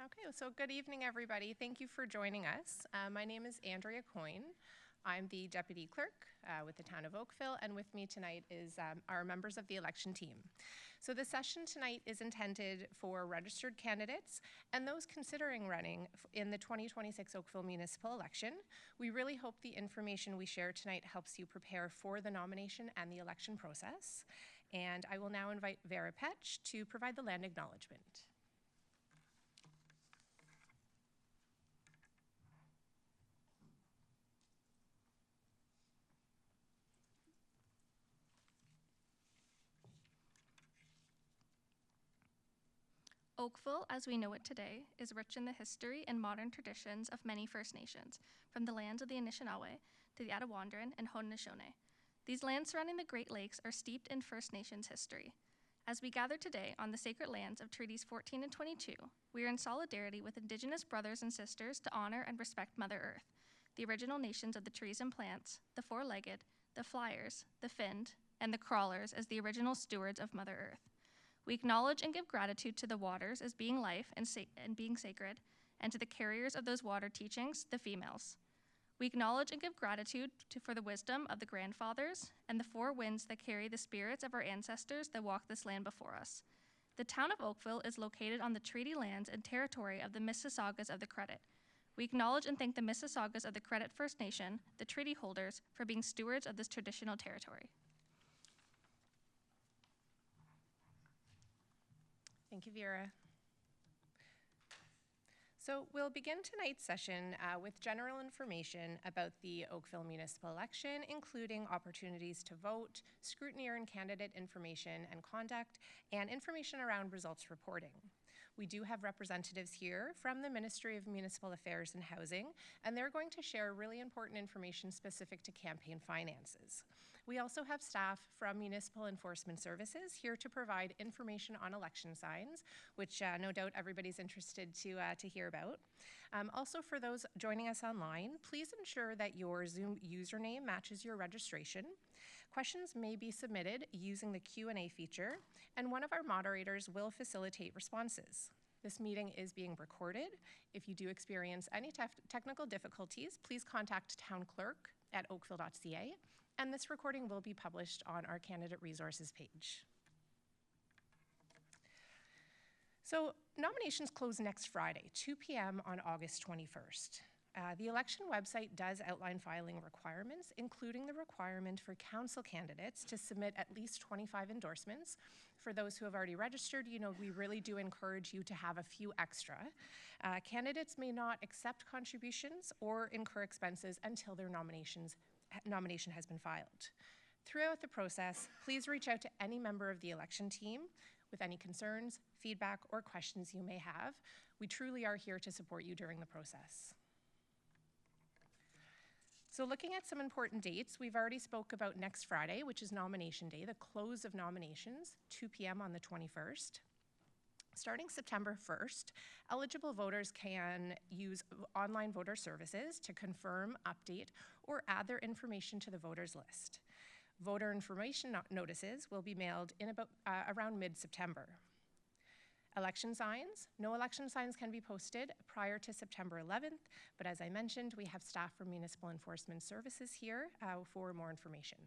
Okay, so good evening, everybody. Thank you for joining us. My name is Andrea Coyne. I'm the Deputy Clerk with the Town of Oakville, and with me tonight is our members of the election team. So the session tonight is intended for registered candidates and those considering running in the 2026 Oakville municipal election. We really hope the information we share tonight helps you prepare for the nomination and the election process. And I will now invite Vera Petch to provide the land acknowledgement. Oakville, as we know it today, is rich in the history and modern traditions of many First Nations, from the lands of the Anishinaabe to the Attawandaron and Haudenosaunee. These lands surrounding the Great Lakes are steeped in First Nations history. As we gather today on the sacred lands of Treaties 14 and 22, we are in solidarity with Indigenous brothers and sisters to honor and respect Mother Earth, the original nations of the trees and plants, the four-legged, the flyers, the finned, and the crawlers as the original stewards of Mother Earth. We acknowledge and give gratitude to the waters as being life and being sacred, and to the carriers of those water teachings, the females. We acknowledge and give gratitude for the wisdom of the grandfathers and the four winds that carry the spirits of our ancestors that walk this land before us. The town of Oakville is located on the treaty lands and territory of the Mississaugas of the Credit. We acknowledge and thank the Mississaugas of the Credit First Nation, the treaty holders, for being stewards of this traditional territory. Thank you, Vera. So we'll begin tonight's session with general information about the Oakville municipal election, including opportunities to vote, scrutiny and candidate information and conduct, and information around results reporting. We do have representatives here from the Ministry of Municipal Affairs and Housing, and they're going to share really important information specific to campaign finances. We also have staff from Municipal Enforcement Services here to provide information on election signs, which no doubt everybody's interested to hear about. Also, for those joining us online, please ensure that your Zoom username matches your registration. Questions may be submitted using the Q&A feature, and one of our moderators will facilitate responses. This meeting is being recorded. If you do experience any technical difficulties, please contact Town Clerk at oakville.ca, and this recording will be published on our candidate resources page. So nominations close next Friday, 2 p.m. on August 21st. The election website does outline filing requirements, including the requirement for council candidates to submit at least 25 endorsements. For those who have already registered, we really do encourage you to have a few extra. Candidates may not accept contributions or incur expenses until their nomination has been filed. Throughout the process, please reach out to any member of the election team with any concerns, feedback, or questions you may have. We truly are here to support you during the process. So looking at some important dates, we've already spoke about next Friday, which is nomination day, the close of nominations, 2 p.m. on the 21st. Starting September 1st, eligible voters can use online voter services to confirm, update, or add their information to the voters list. Voter information notices will be mailed in around mid-September. Election signs. No election signs can be posted prior to September 11th, but as I mentioned, we have staff from Municipal Enforcement Services here for more information.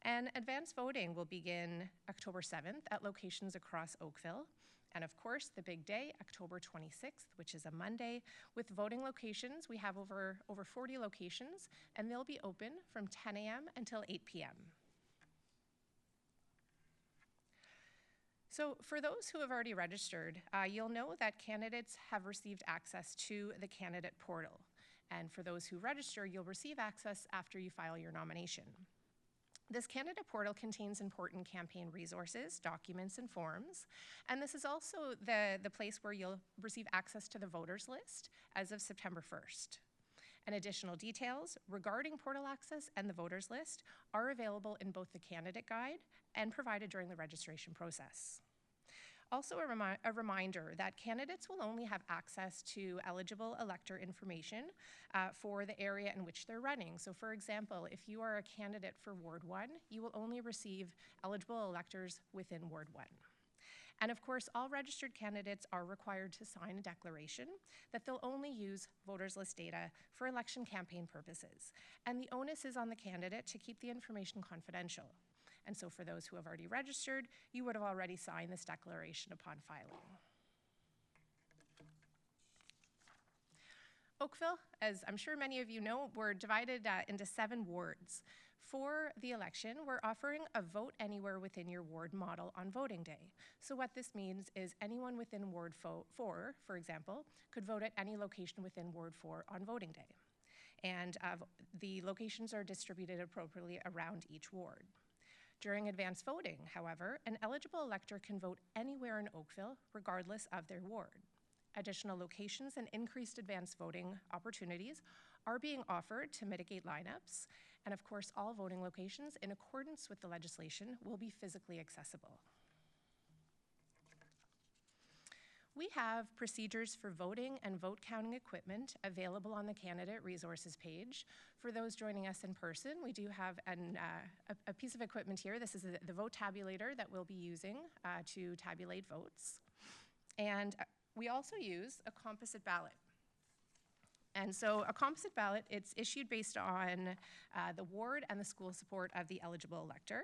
And advanced voting will begin October 7th at locations across Oakville. And of course, the big day, October 26th, which is a Monday, with voting locations. We have over 40 locations, and they'll be open from 10 a.m. until 8 p.m. So for those who have already registered, you'll know that candidates have received access to the candidate portal. And for those who register, you'll receive access after you file your nomination. This candidate portal contains important campaign resources, documents, and forms. And this is also the place where you'll receive access to the voters list as of September 1st. And additional details regarding portal access and the voters list are available in both the candidate guide and provided during the registration process. Also a reminder that candidates will only have access to eligible elector information for the area in which they're running. So for example, if you are a candidate for Ward 1, you will only receive eligible electors within Ward 1. And of course, all registered candidates are required to sign a declaration that they'll only use voters list data for election campaign purposes. And the onus is on the candidate to keep the information confidential. And so for those who have already registered, you would have already signed this declaration upon filing. Oakville, as I'm sure many of you know, we're divided into 7 wards. For the election, we're offering a vote anywhere within your ward model on voting day. So what this means is anyone within Ward 4, for example, could vote at any location within Ward 4 on voting day. And the locations are distributed appropriately around each ward. During advance voting, however, an eligible elector can vote anywhere in Oakville, regardless of their ward. Additional locations and increased advance voting opportunities are being offered to mitigate lineups, and of course, all voting locations, in accordance with the legislation, will be physically accessible. We have procedures for voting and vote counting equipment available on the candidate resources page. For those joining us in person, we do have a piece of equipment here. This is the vote tabulator that we'll be using to tabulate votes. And we also use a composite ballot. And so a composite ballot, it's issued based on the ward and the school support of the eligible elector.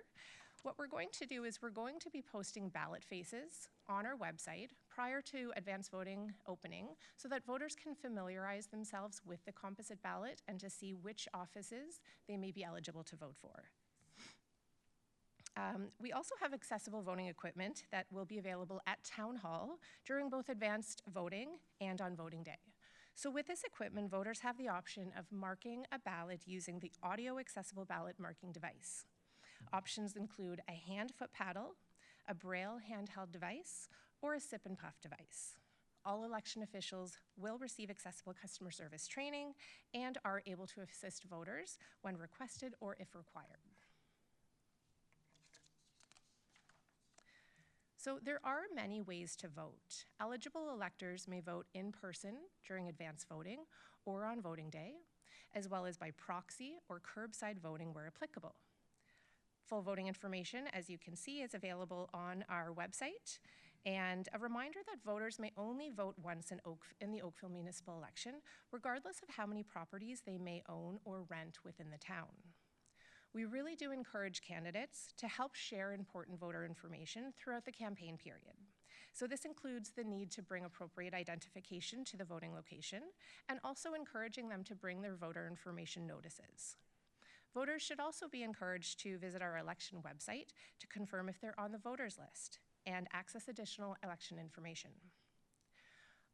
What we're going to do is we're going to be posting ballot faces on our website prior to advance voting opening so that voters can familiarize themselves with the composite ballot and to see which offices they may be eligible to vote for. We also have accessible voting equipment that will be available at Town Hall during both advanced voting and on voting day. So with this equipment, voters have the option of marking a ballot using the audio accessible ballot marking device. Options include a hand-foot paddle, a Braille handheld device, or a sip and puff device. All election officials will receive accessible customer service training and are able to assist voters when requested or if required. So there are many ways to vote. Eligible electors may vote in person during advance voting or on voting day, as well as by proxy or curbside voting where applicable. Full voting information, as you can see, is available on our website. And a reminder that voters may only vote once in the Oakville municipal election, regardless of how many properties they may own or rent within the town. We really do encourage candidates to help share important voter information throughout the campaign period. So this includes the need to bring appropriate identification to the voting location and also encouraging them to bring their voter information notices. Voters should also be encouraged to visit our election website to confirm if they're on the voters list and access additional election information.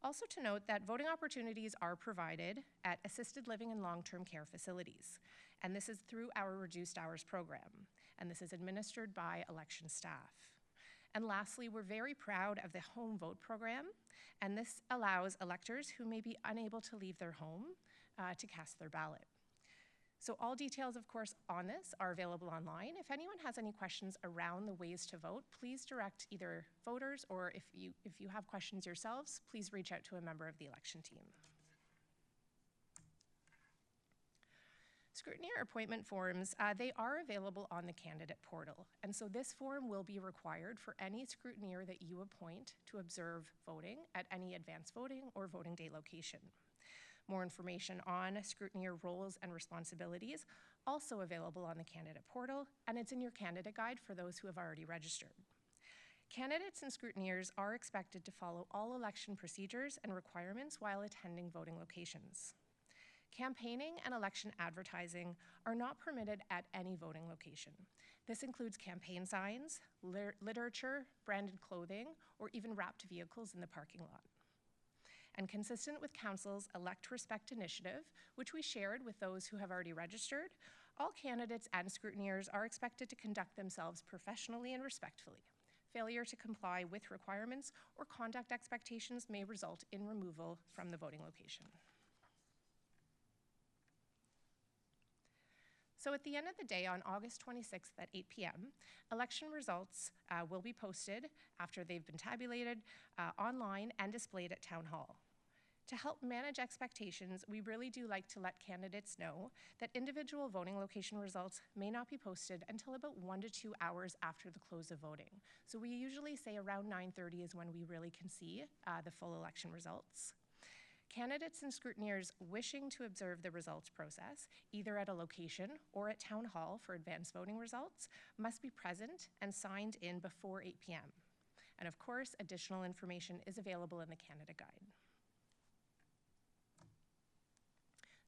Also to note that voting opportunities are provided at assisted living and long-term care facilities, and this is through our reduced hours program, and this is administered by election staff. And lastly, we're very proud of the home vote program, and this allows electors who may be unable to leave their home to cast their ballot. So all details, of course, on this are available online. If anyone has any questions around the ways to vote, please direct either voters or if you have questions yourselves, please reach out to a member of the election team. Scrutineer appointment forms, they are available on the candidate portal. And so this form will be required for any scrutineer that you appoint to observe voting at any advance voting or voting day location. More information on scrutineer roles and responsibilities also available on the candidate portal, and it's in your candidate guide for those who have already registered. Candidates and scrutineers are expected to follow all election procedures and requirements while attending voting locations. Campaigning and election advertising are not permitted at any voting location. This includes campaign signs, literature, branded clothing, or even wrapped vehicles in the parking lot. And consistent with Council's Elect Respect initiative, which we shared with those who have already registered, all candidates and scrutineers are expected to conduct themselves professionally and respectfully. Failure to comply with requirements or conduct expectations may result in removal from the voting location. So at the end of the day, on August 26th at 8 p.m., election results will be posted after they've been tabulated online and displayed at Town Hall. To help manage expectations, we really do like to let candidates know that individual voting location results may not be posted until about 1 to 2 hours after the close of voting. So we usually say around 9:30 is when we really can see the full election results. Candidates and scrutineers wishing to observe the results process, either at a location or at Town Hall for advanced voting results, must be present and signed in before 8 p.m. And of course, additional information is available in the candidate guide.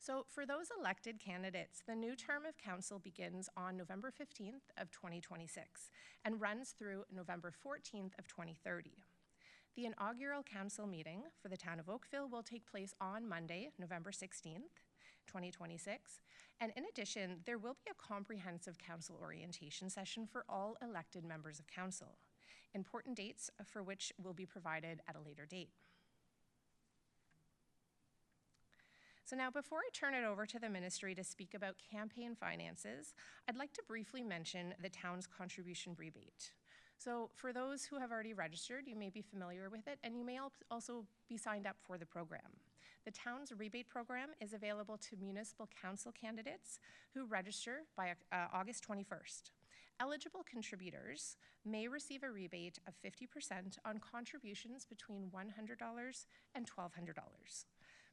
So for those elected candidates, the new term of council begins on November 15th of 2026 and runs through November 14th of 2030. The inaugural council meeting for the town of Oakville will take place on Monday, November 16th, 2026. And in addition, there will be a comprehensive council orientation session for all elected members of council. Important dates for which will be provided at a later date. So now, before I turn it over to the ministry to speak about campaign finances, I'd like to briefly mention the town's contribution rebate. So for those who have already registered, you may be familiar with it, and you may also be signed up for the program. The town's rebate program is available to municipal council candidates who register by August 21st. Eligible contributors may receive a rebate of 50% on contributions between $100 and $1,200.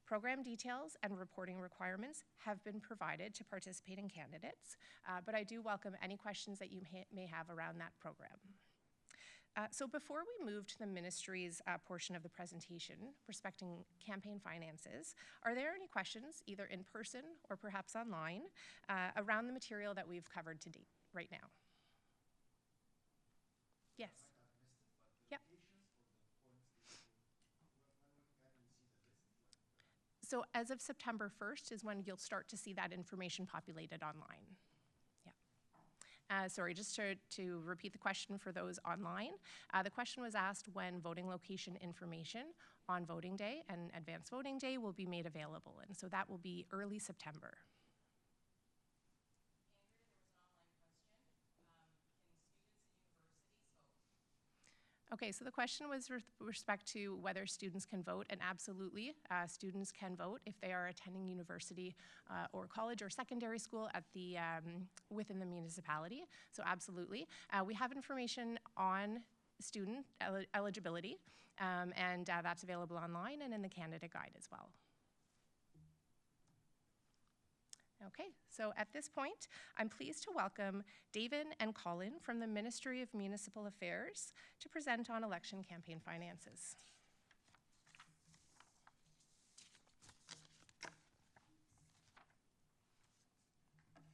Program details and reporting requirements have been provided to participating candidates, but I do welcome any questions that you may have around that program. So before we move to the ministry's portion of the presentation respecting campaign finances, are there any questions, either in person or perhaps online, around the material that we've covered to date right now? Yes. Yep. So as of September 1st is when you'll start to see that information populated online. Yeah. Sorry, just to repeat the question for those online. The question was asked when voting location information on voting day and advanced voting day will be made available. And so that will be early September. Okay, so the question was with respect to whether students can vote, and absolutely, students can vote if they are attending university or college or secondary school at the within the municipality. So absolutely, we have information on student eligibility, and that's available online and in the candidate guide as well. Okay, so at this point, I'm pleased to welcome David and Colin from the Ministry of Municipal Affairs to present on election campaign finances. Thank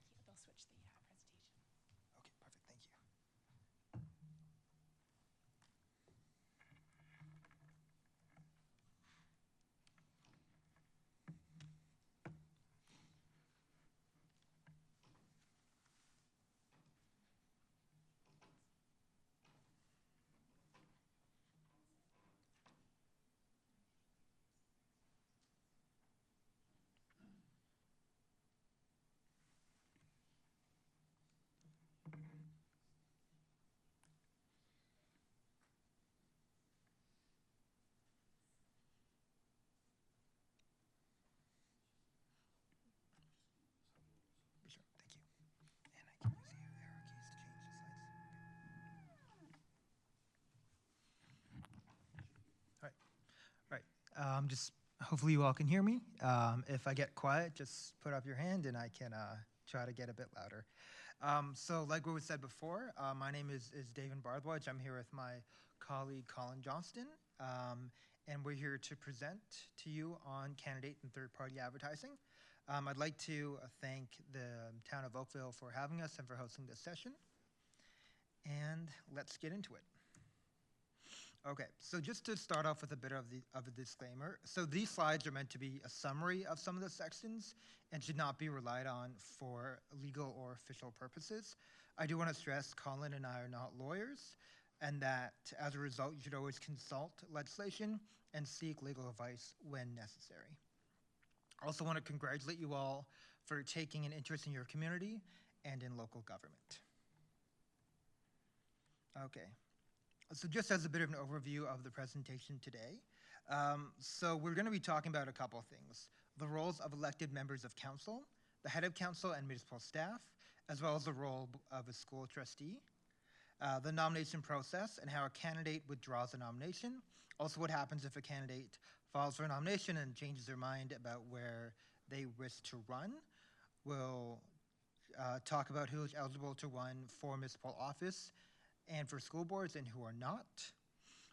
you. They'll switch the presentation. Okay, perfect. Thank you. Sure, thank you. And I can use the arrow keys to change the slides. All right. Just hopefully you all can hear me. If I get quiet, just put up your hand and I can try to get a bit louder. So like what was said before, my name is David Barthwedge. I'm here with my colleague Colin Johnston, and we're here to present to you on candidate and third-party advertising. I'd like to thank the town of Oakville for having us and for hosting this session. And let's get into it. Okay, so just to start off with a bit of a disclaimer. So these slides are meant to be a summary of some of the sections and should not be relied on for legal or official purposes. I do want to stress Colin and I are not lawyers, and that as a result, you should always consult legislation and seek legal advice when necessary. I also want to congratulate you all for taking an interest in your community and in local government. Okay. So just as a bit of an overview of the presentation today, so we're going to be talking about a couple of things: the roles of elected members of council, the head of council and municipal staff, as well as the role of a school trustee, the nomination process and how a candidate withdraws a nomination, also what happens if a candidate files for a nomination and changes their mind about where they wish to run. We'll talk about who is eligible to run for municipal office and for school boards and who are not.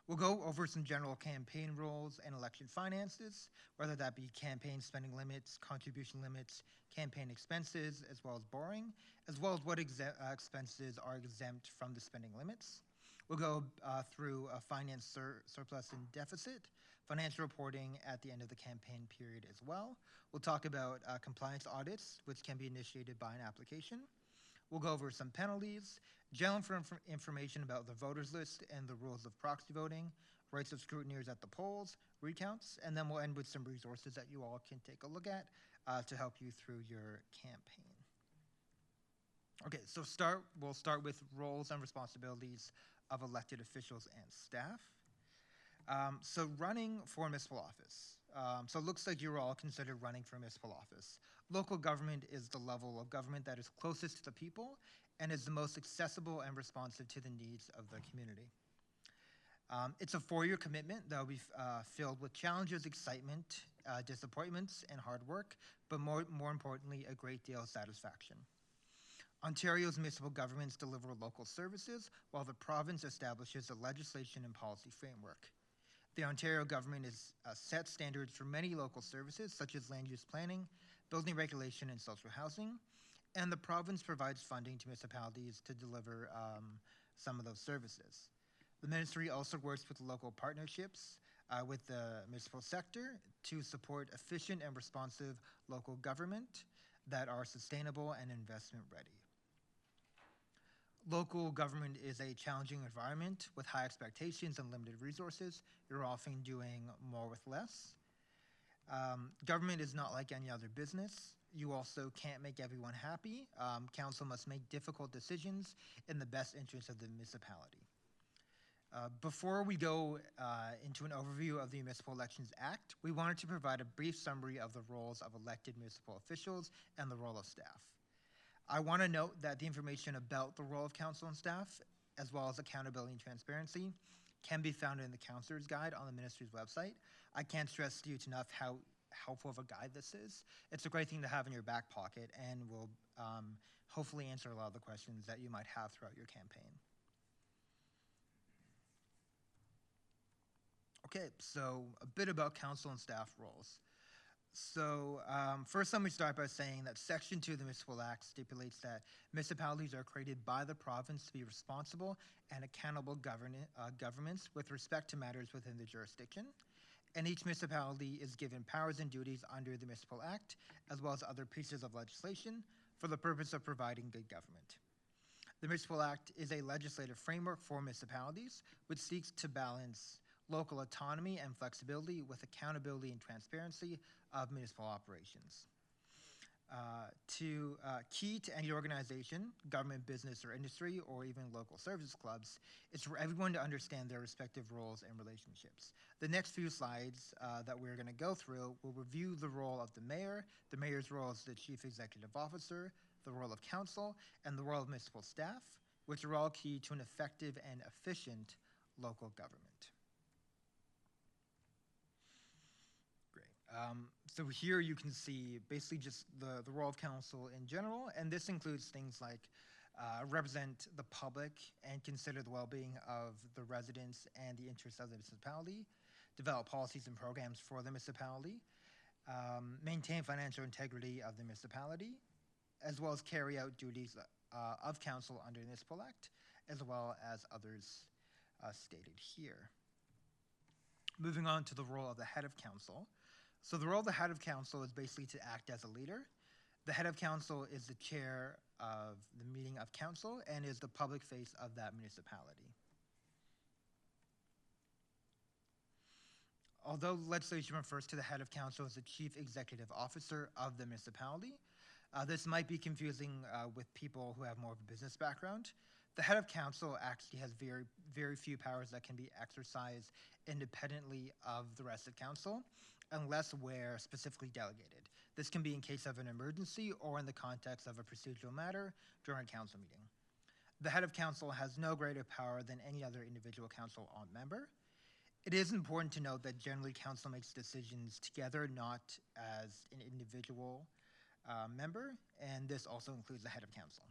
We'll go over some general campaign rules and election finances, whether that be campaign spending limits, contribution limits, campaign expenses, as well as borrowing, as well as what expenses are exempt from the spending limits. We'll go through a finance surplus and deficit, financial reporting at the end of the campaign period as well. We'll talk about compliance audits, which can be initiated by an application. We'll go over some penalties, general information about the voters list and the rules of proxy voting, rights of scrutineers at the polls, recounts, and then we'll end with some resources that you all can take a look at to help you through your campaign. Okay, so we'll start with roles and responsibilities of elected officials and staff. So running for municipal office. So it looks like you're all considered running for municipal office. Local government is the level of government that is closest to the people and is the most accessible and responsive to the needs of the community. It's a 4-year commitment that will be filled with challenges, excitement, disappointments, and hard work, but more importantly, a great deal of satisfaction. Ontario's municipal governments deliver local services, while the province establishes a legislation and policy framework. The Ontario government has set standards for many local services, such as land use planning, building regulation, and social housing, and the province provides funding to municipalities to deliver some of those services. The ministry also works with local partnerships with the municipal sector to support efficient and responsive local government that are sustainable and investment ready. Local government is a challenging environment with high expectations and limited resources. You're often doing more with less. Government is not like any other business. You also can't make everyone happy. Council must make difficult decisions in the best interest of the municipality. Before we go into an overview of the Municipal Elections Act, we wanted to provide a brief summary of the roles of elected municipal officials and the role of staff. I want to note that the information about the role of council and staff, as well as accountability and transparency, can be found in the Councillor's Guide on the Ministry's website. I can't stress to you enough how helpful of a guide this is. It's a great thing to have in your back pocket and will hopefully answer a lot of the questions that you might have throughout your campaign. Okay, so a bit about council and staff roles. So first, let me start by saying that Section 2 of the Municipal Act stipulates that municipalities are created by the province to be responsible and accountable governments with respect to matters within the jurisdiction. And each municipality is given powers and duties under the Municipal Act, as well as other pieces of legislation, for the purpose of providing good government. The Municipal Act is a legislative framework for municipalities, which seeks to balance local autonomy and flexibility with accountability and transparency of municipal operations. Key to any organization, government, business, or industry, or even local service clubs, is for everyone to understand their respective roles and relationships. The next few slides that we're going to go through will review the role of the mayor, the mayor's role as the chief executive officer, the role of council, and the role of municipal staff, which are all key to an effective and efficient local government. So here you can see basically just the role of council in general, and this includes things like represent the public and consider the well-being of the residents and the interests of the municipality, develop policies and programs for the municipality, maintain financial integrity of the municipality, as well as carry out duties of council under the Municipal Act, as well as others stated here. Moving on to the role of the head of council. So the role of the head of council is basically to act as a leader. The head of council is the chair of the meeting of council and is the public face of that municipality. Although legislation refers to the head of council as the chief executive officer of the municipality, this might be confusing with people who have more of a business background. The head of council actually has very few powers that can be exercised independently of the rest of council, unless where specifically delegated. This can be in case of an emergency or in the context of a procedural matter during a council meeting. The head of council has no greater power than any other individual council member. It is important to note that generally council makes decisions together, not as an individual member, and this also includes the head of council.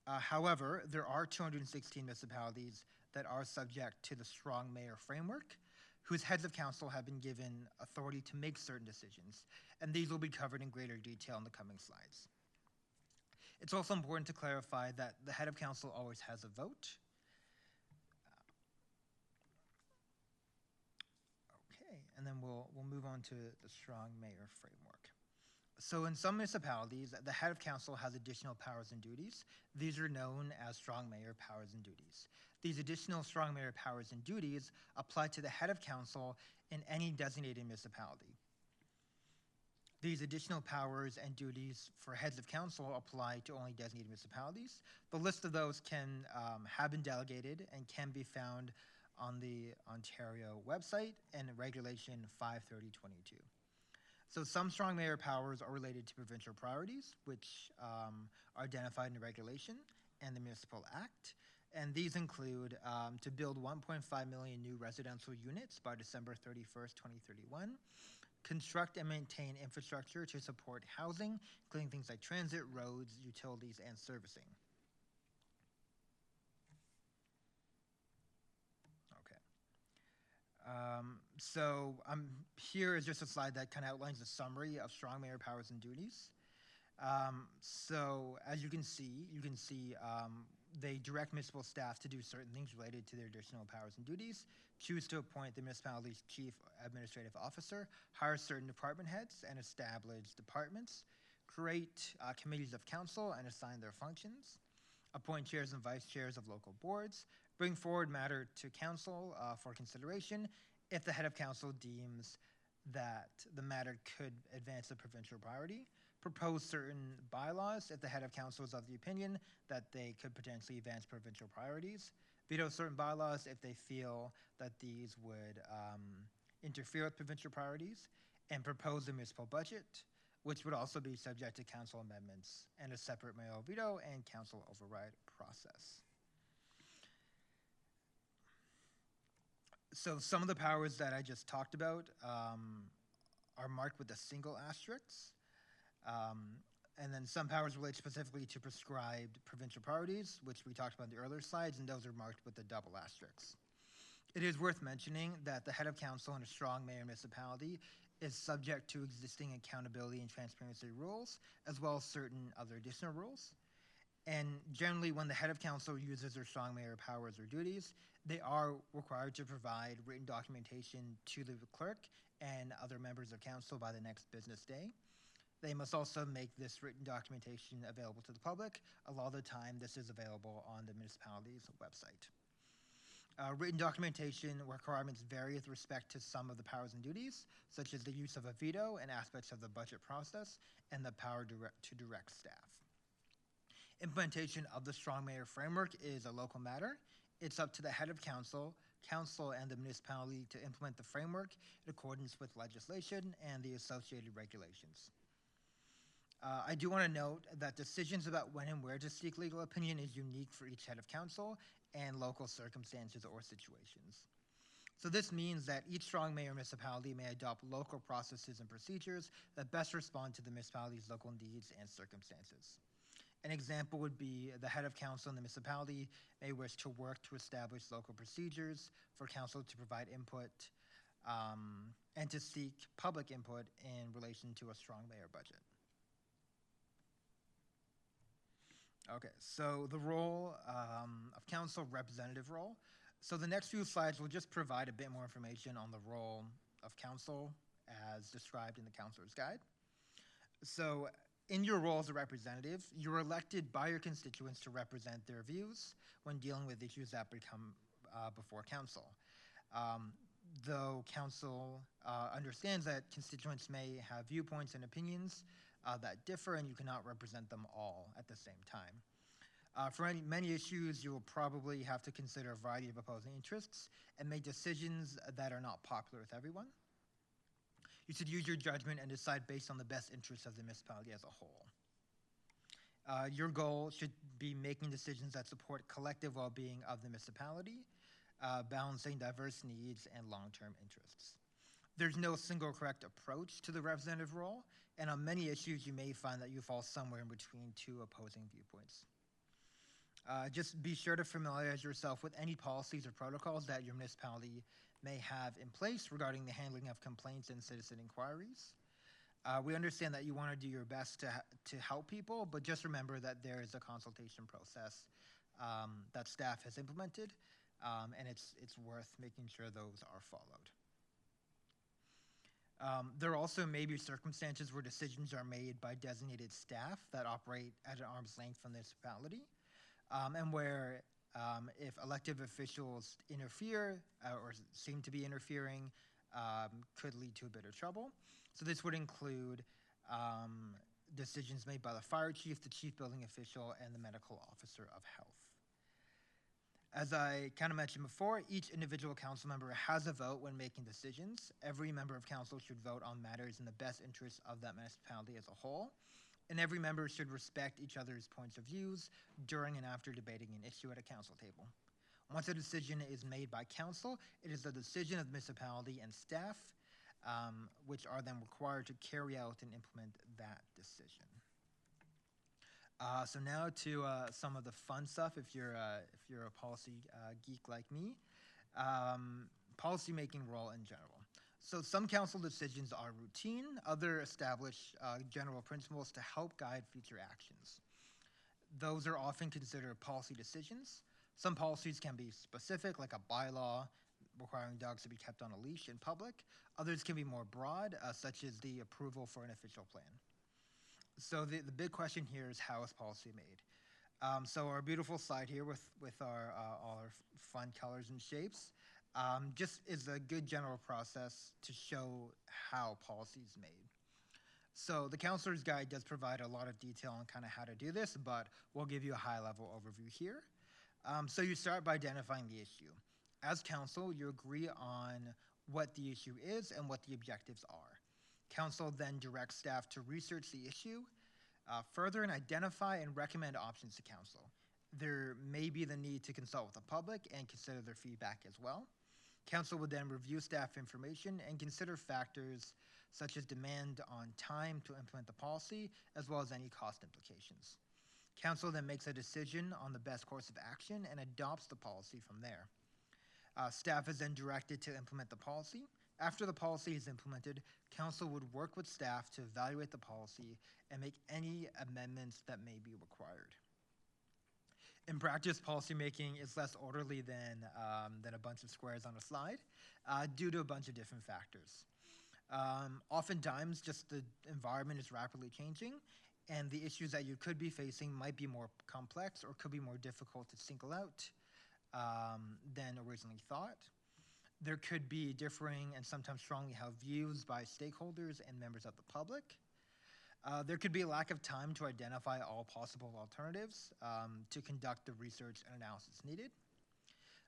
However, there are 216 municipalities that are subject to the strong mayor framework, whose heads of council have been given authority to make certain decisions, and these will be covered in greater detail in the coming slides. It's also important to clarify that the head of council always has a vote. Okay, and then we'll move on to the strong mayor framework. So in some municipalities, the head of council has additional powers and duties. These are known as strong mayor powers and duties. These additional strong mayor powers and duties apply to the head of council in any designated municipality. These additional powers and duties for heads of council apply to only designated municipalities. The list of those can have been delegated and can be found on the Ontario website and Regulation 53022. So some strong mayor powers are related to provincial priorities, which are identified in the regulation and the Municipal Act. And these include to build 1.5 million new residential units by December 31st, 2031, construct and maintain infrastructure to support housing, including things like transit, roads, utilities, and servicing. So here is just a slide that kind of outlines a summary of strong mayor powers and duties. So as you can see they direct municipal staff to do certain things related to their additional powers and duties, choose to appoint the municipality's chief administrative officer, hire certain department heads and establish departments, create committees of council and assign their functions, appoint chairs and vice chairs of local boards, bring forward matter to council for consideration if the head of council deems that the matter could advance a provincial priority, propose certain bylaws if the head of council is of the opinion that they could potentially advance provincial priorities, veto certain bylaws if they feel that these would interfere with provincial priorities, and propose a municipal budget, which would also be subject to council amendments and a separate mayoral veto and council override process. So some of the powers that I just talked about are marked with a single asterisk. And then some powers relate specifically to prescribed provincial priorities, which we talked about in the earlier slides, and those are marked with a double asterisk. It is worth mentioning that the head of council in a strong mayor municipality is subject to existing accountability and transparency rules, as well as certain other additional rules. And generally, when the head of council uses their strong mayor powers or duties, they are required to provide written documentation to the clerk and other members of council by the next business day. They must also make this written documentation available to the public. A lot of the time, this is available on the municipality's website. Written documentation requirements vary with respect to some of the powers and duties, such as the use of a veto and aspects of the budget process and the power to direct staff. Implementation of the strong mayor framework is a local matter. It's up to the head of council, and the municipality to implement the framework in accordance with legislation and the associated regulations. I do want to note that decisions about when and where to seek legal opinion is unique for each head of council and local circumstances or situations. So this means that each strong mayor municipality may adopt local processes and procedures that best respond to the municipality's local needs and circumstances. An example would be the head of council in the municipality may wish to work to establish local procedures for council to provide input and to seek public input in relation to a strong mayor budget. Okay, so the role of council, representative role. So the next few slides will just provide a bit more information on the role of council as described in the Councilor's Guide. So in your role as a representative, you're elected by your constituents to represent their views when dealing with issues that become before council. Though council understands that constituents may have viewpoints and opinions that differ and you cannot represent them all at the same time. For many issues, you will probably have to consider a variety of opposing interests and make decisions that are not popular with everyone. You should use your judgment and decide based on the best interests of the municipality as a whole. Your goal should be making decisions that support collective well-being of the municipality, balancing diverse needs and long-term interests. There's no single correct approach to the representative role, and on many issues, you may find that you fall somewhere in between two opposing viewpoints. Just be sure to familiarize yourself with any policies or protocols that your municipality may have in place regarding the handling of complaints and citizen inquiries. We understand that you want to do your best to help people, but just remember that there is a consultation process that staff has implemented, and it's worth making sure those are followed. There also may be circumstances where decisions are made by designated staff that operate at an arm's length from the municipality, and where if elected officials interfere or seem to be interfering, could lead to a bit of trouble. So this would include decisions made by the fire chief, the chief building official, and the medical officer of health. As I kind of mentioned before, each individual council member has a vote when making decisions. Every member of council should vote on matters in the best interest of that municipality as a whole, and every member should respect each other's points of views during and after debating an issue at a council table. Once a decision is made by council, it is the decision of the municipality and staff, which are then required to carry out and implement that decision. So now to some of the fun stuff. If you're a policy geek like me, policy-making role in general. So some council decisions are routine. Other establish general principles to help guide future actions. Those are often considered policy decisions. Some policies can be specific, like a bylaw requiring dogs to be kept on a leash in public. Others can be more broad, such as the approval for an official plan. So the big question here is, how is policy made? So our beautiful slide here with all our fun colors and shapes just is a good general process to show how policy is made. So the Counselor's Guide does provide a lot of detail on kind of how to do this, but we'll give you a high-level overview here. So you start by identifying the issue. As council, you agree on what the issue is and what the objectives are. Council then directs staff to research the issue further and identify and recommend options to council. There may be the need to consult with the public and consider their feedback as well. Council would then review staff information and consider factors such as demand on time to implement the policy, as well as any cost implications. Council then makes a decision on the best course of action and adopts the policy from there. Staff is then directed to implement the policy. After the policy is implemented, council would work with staff to evaluate the policy and make any amendments that may be required. In practice, policymaking is less orderly than a bunch of squares on a slide due to a bunch of different factors. Oftentimes, just the environment is rapidly changing, and the issues that you could be facing might be more complex or could be more difficult to single out than originally thought. There could be differing and sometimes strongly held views by stakeholders and members of the public. There could be a lack of time to identify all possible alternatives to conduct the research and analysis needed.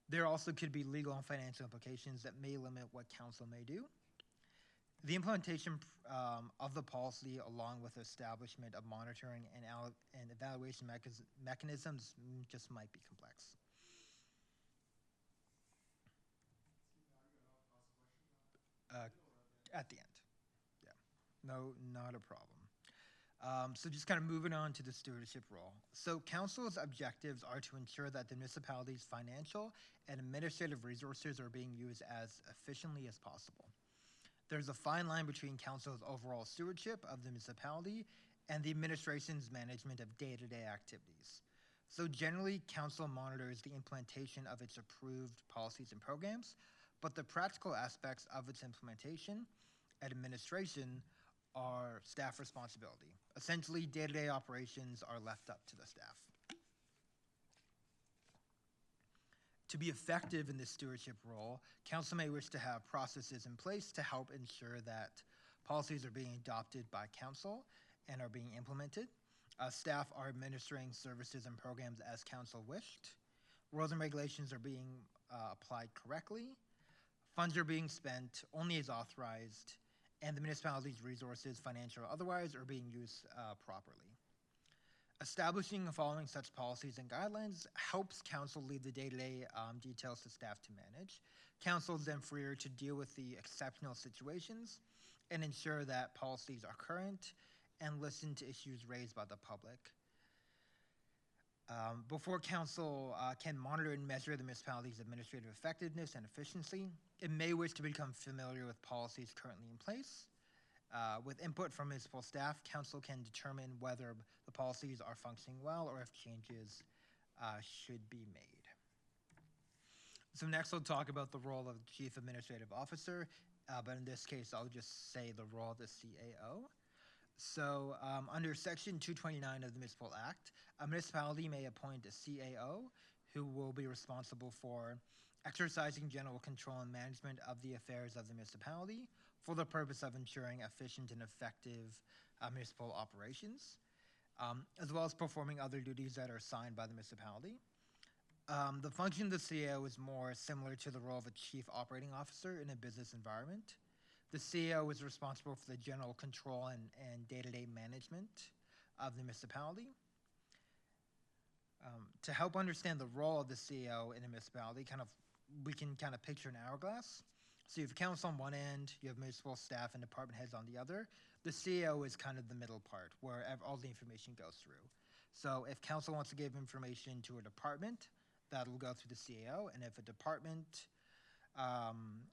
There also could be legal and financial implications that may limit what council may do. The implementation of the policy, along with establishment of monitoring and evaluation mechanisms, just might be complex. At the end. Yeah, no, not a problem. So just kind of moving on to the stewardship role. So council's objectives are to ensure that the municipality's financial and administrative resources are being used as efficiently as possible. There's a fine line between council's overall stewardship of the municipality and the administration's management of day-to-day activities. So generally, council monitors the implementation of its approved policies and programs, but the practical aspects of its implementation and administration are staff responsibility. Essentially, day-to-day operations are left up to the staff. To be effective in this stewardship role, council may wish to have processes in place to help ensure that policies are being adopted by council and are being implemented. Staff are administering services and programs as council wished. Rules and regulations are being applied correctly. Funds are being spent only as authorized, and the municipality's resources, financial or otherwise, are being used properly. Establishing and following such policies and guidelines helps council leave the day-to-day details to staff to manage. Council is then freer to deal with the exceptional situations and ensure that policies are current and listen to issues raised by the public. Before council can monitor and measure the municipality's administrative effectiveness and efficiency, it may wish to become familiar with policies currently in place. With input from municipal staff, council can determine whether the policies are functioning well or if changes should be made. So next we'll talk about the role of Chief Administrative Officer, but in this case I'll just say the role of the CAO. So under Section 229 of the Municipal Act, a municipality may appoint a CAO who will be responsible for exercising general control and management of the affairs of the municipality for the purpose of ensuring efficient and effective municipal operations, as well as performing other duties that are assigned by the municipality. The function of the CAO is more similar to the role of a chief operating officer in a business environment. The CAO is responsible for the general control and day-to-day management of the municipality. To help understand the role of the CAO in a municipality, we can picture an hourglass. So you have council on one end, you have municipal staff and department heads on the other. The CAO is kind of the middle part where all the information goes through. So if council wants to give information to a department, that'll go through the CAO, and if a department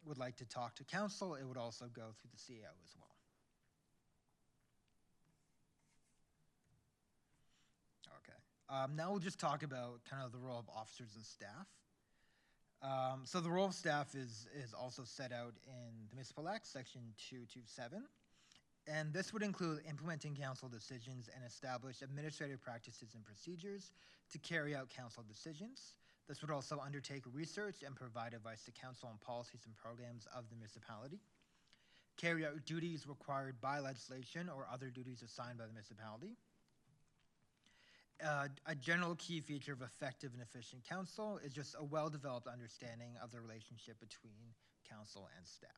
would like to talk to council, it would also go through the CAO as well. Okay. Now we'll just talk about the role of officers and staff. So the role of staff is also set out in the Municipal Act, Section 227. And this would include implementing council decisions and establish administrative practices and procedures to carry out council decisions. This would also undertake research and provide advice to council on policies and programs of the municipality, carry out duties required by legislation or other duties assigned by the municipality. A general key feature of effective and efficient council is just a well-developed understanding of the relationship between council and staff.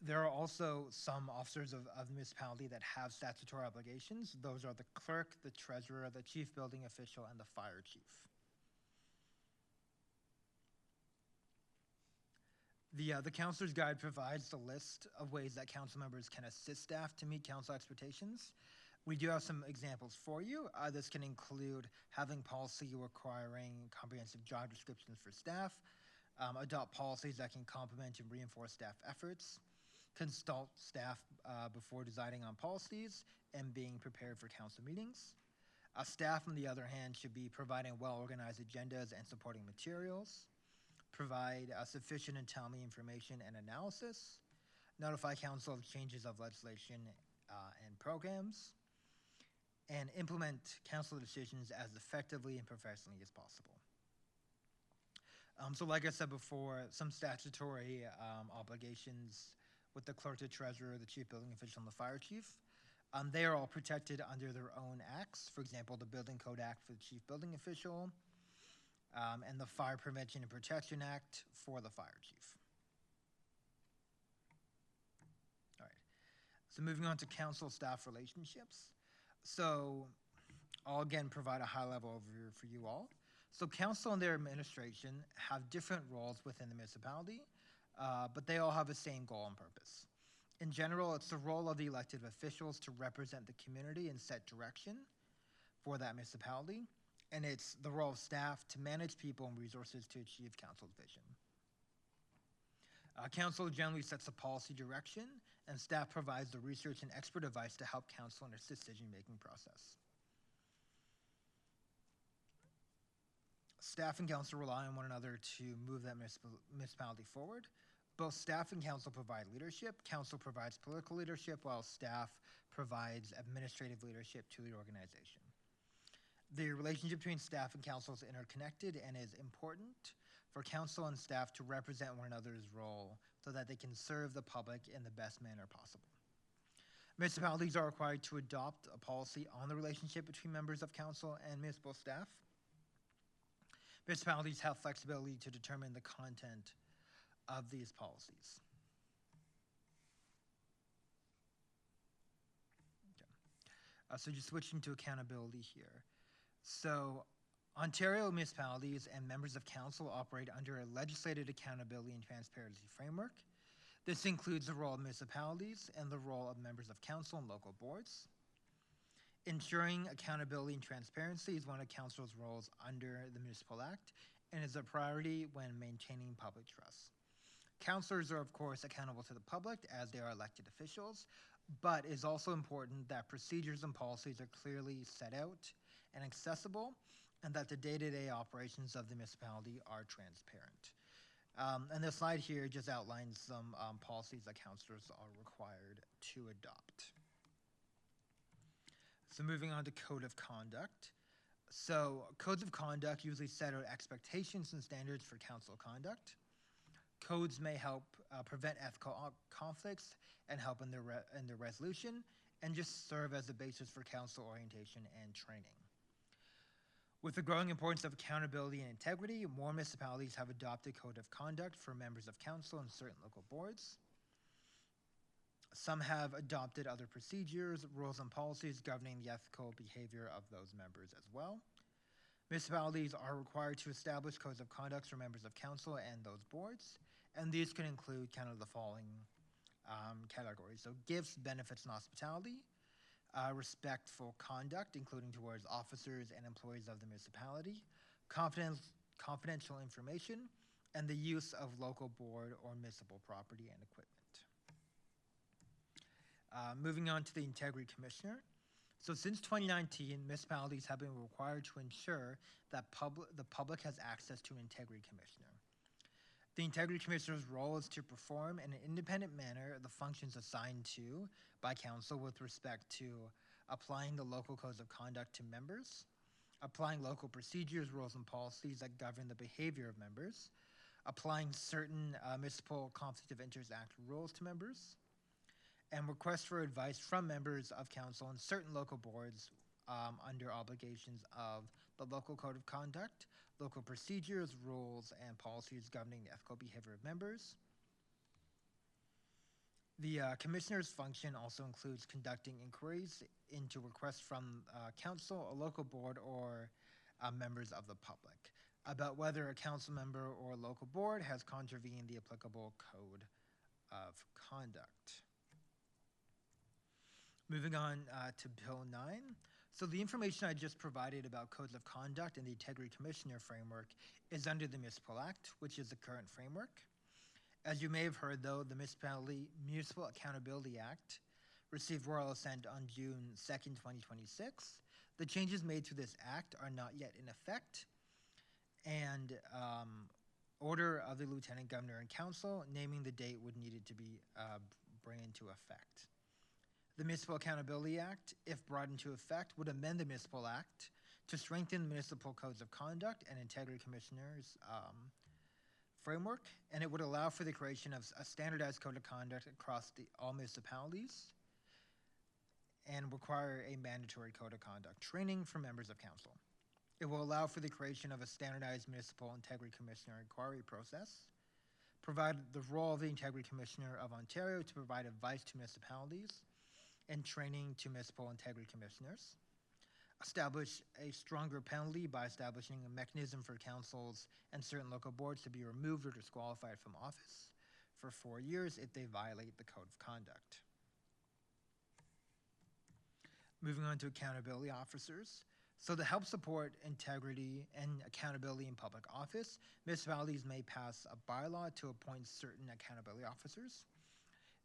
There are also some officers of the municipality that have statutory obligations. Those are the clerk, the treasurer, the chief building official, and the fire chief. The Councilor's Guide provides the list of ways that council members can assist staff to meet council expectations. We do have some examples for you. This can include having policy requiring comprehensive job descriptions for staff, adopt policies that can complement and reinforce staff efforts, consult staff before deciding on policies, and being prepared for council meetings. Staff, on the other hand, should be providing well-organized agendas and supporting materials, provide sufficient and timely information and analysis, notify council of changes of legislation and programs, and implement council decisions as effectively and professionally as possible. So like I said before, some statutory obligations with the clerk, the treasurer, the chief building official, and the fire chief. They are all protected under their own acts. For example, the Building Code Act for the chief building official, and the Fire Prevention and Protection Act for the fire chief. All right, so moving on to council-staff relationships. So I'll again provide a high-level overview for you all. So council and their administration have different roles within the municipality, but they all have the same goal and purpose. In general, it's the role of the elected officials to represent the community and set direction for that municipality, and it's the role of staff to manage people and resources to achieve council's vision. Council generally sets the policy direction, and staff provides the research and expert advice to help council in its decision-making process. Staff and council rely on one another to move that municipality forward. Both staff and council provide leadership. Council provides political leadership, while staff provides administrative leadership to the organization. The relationship between staff and council is interconnected and is important for council and staff to represent one another's role so that they can serve the public in the best manner possible. Municipalities are required to adopt a policy on the relationship between members of council and municipal staff. Municipalities have flexibility to determine the content of these policies. Okay. So just switching to accountability here. So Ontario municipalities and members of council operate under a legislated accountability and transparency framework. This includes the role of municipalities and the role of members of council and local boards. Ensuring accountability and transparency is one of council's roles under the Municipal Act and is a priority when maintaining public trust. Councilors are, of course, accountable to the public as they are elected officials, but it is also important that procedures and policies are clearly set out and accessible, and that the day-to-day operations of the municipality are transparent. And this slide here just outlines some policies that councilors are required to adopt. So moving on to code of conduct. So codes of conduct usually set out expectations and standards for council conduct. Codes may help prevent ethical conflicts and help in their resolution, and just serve as a basis for council orientation and training. With the growing importance of accountability and integrity, more municipalities have adopted code of conduct for members of council and certain local boards. Some have adopted other procedures, rules, and policies governing the ethical behavior of those members as well. Municipalities are required to establish codes of conduct for members of council and those boards, and these can include kind of the following categories. So gifts, benefits, and hospitality, respectful conduct, including towards officers and employees of the municipality, confidential information, and the use of local board or municipal property and equipment. Moving on to the Integrity Commissioner. So since 2019, municipalities have been required to ensure that the public has access to an Integrity Commissioner. The Integrity Commissioner's role is to perform in an independent manner the functions assigned to by council with respect to applying the local codes of conduct to members, applying local procedures, rules, and policies that govern the behavior of members, applying certain Municipal Conflict of Interest Act rules to members, and requests for advice from members of council and certain local boards under obligations of the local code of conduct, local procedures, rules, and policies governing the ethical behavior of members. The commissioner's function also includes conducting inquiries into requests from council, a local board, or members of the public about whether a council member or local board has contravened the applicable code of conduct. Moving on to Bill 9. So the information I just provided about codes of conduct and the Integrity Commissioner framework is under the Municipal Act, which is the current framework. As you may have heard, though, the Municipal Accountability Act received royal assent on June 2nd, 2026. The changes made to this act are not yet in effect, and order of the Lieutenant Governor and Council naming the date would needed to be bring into effect. The Municipal Accountability Act, if brought into effect, would amend the Municipal Act to strengthen municipal codes of conduct and Integrity Commissioner's framework, and it would allow for the creation of a standardized code of conduct across all municipalities and require a mandatory code of conduct training for members of council. It will allow for the creation of a standardized municipal Integrity Commissioner inquiry process, provide the role of the Integrity Commissioner of Ontario to provide advice to municipalities, and training to municipal integrity commissioners, establish a stronger penalty by establishing a mechanism for councils and certain local boards to be removed or disqualified from office for 4 years if they violate the code of conduct. Moving on to accountability officers. So to help support integrity and accountability in public office, municipalities may pass a bylaw to appoint certain accountability officers.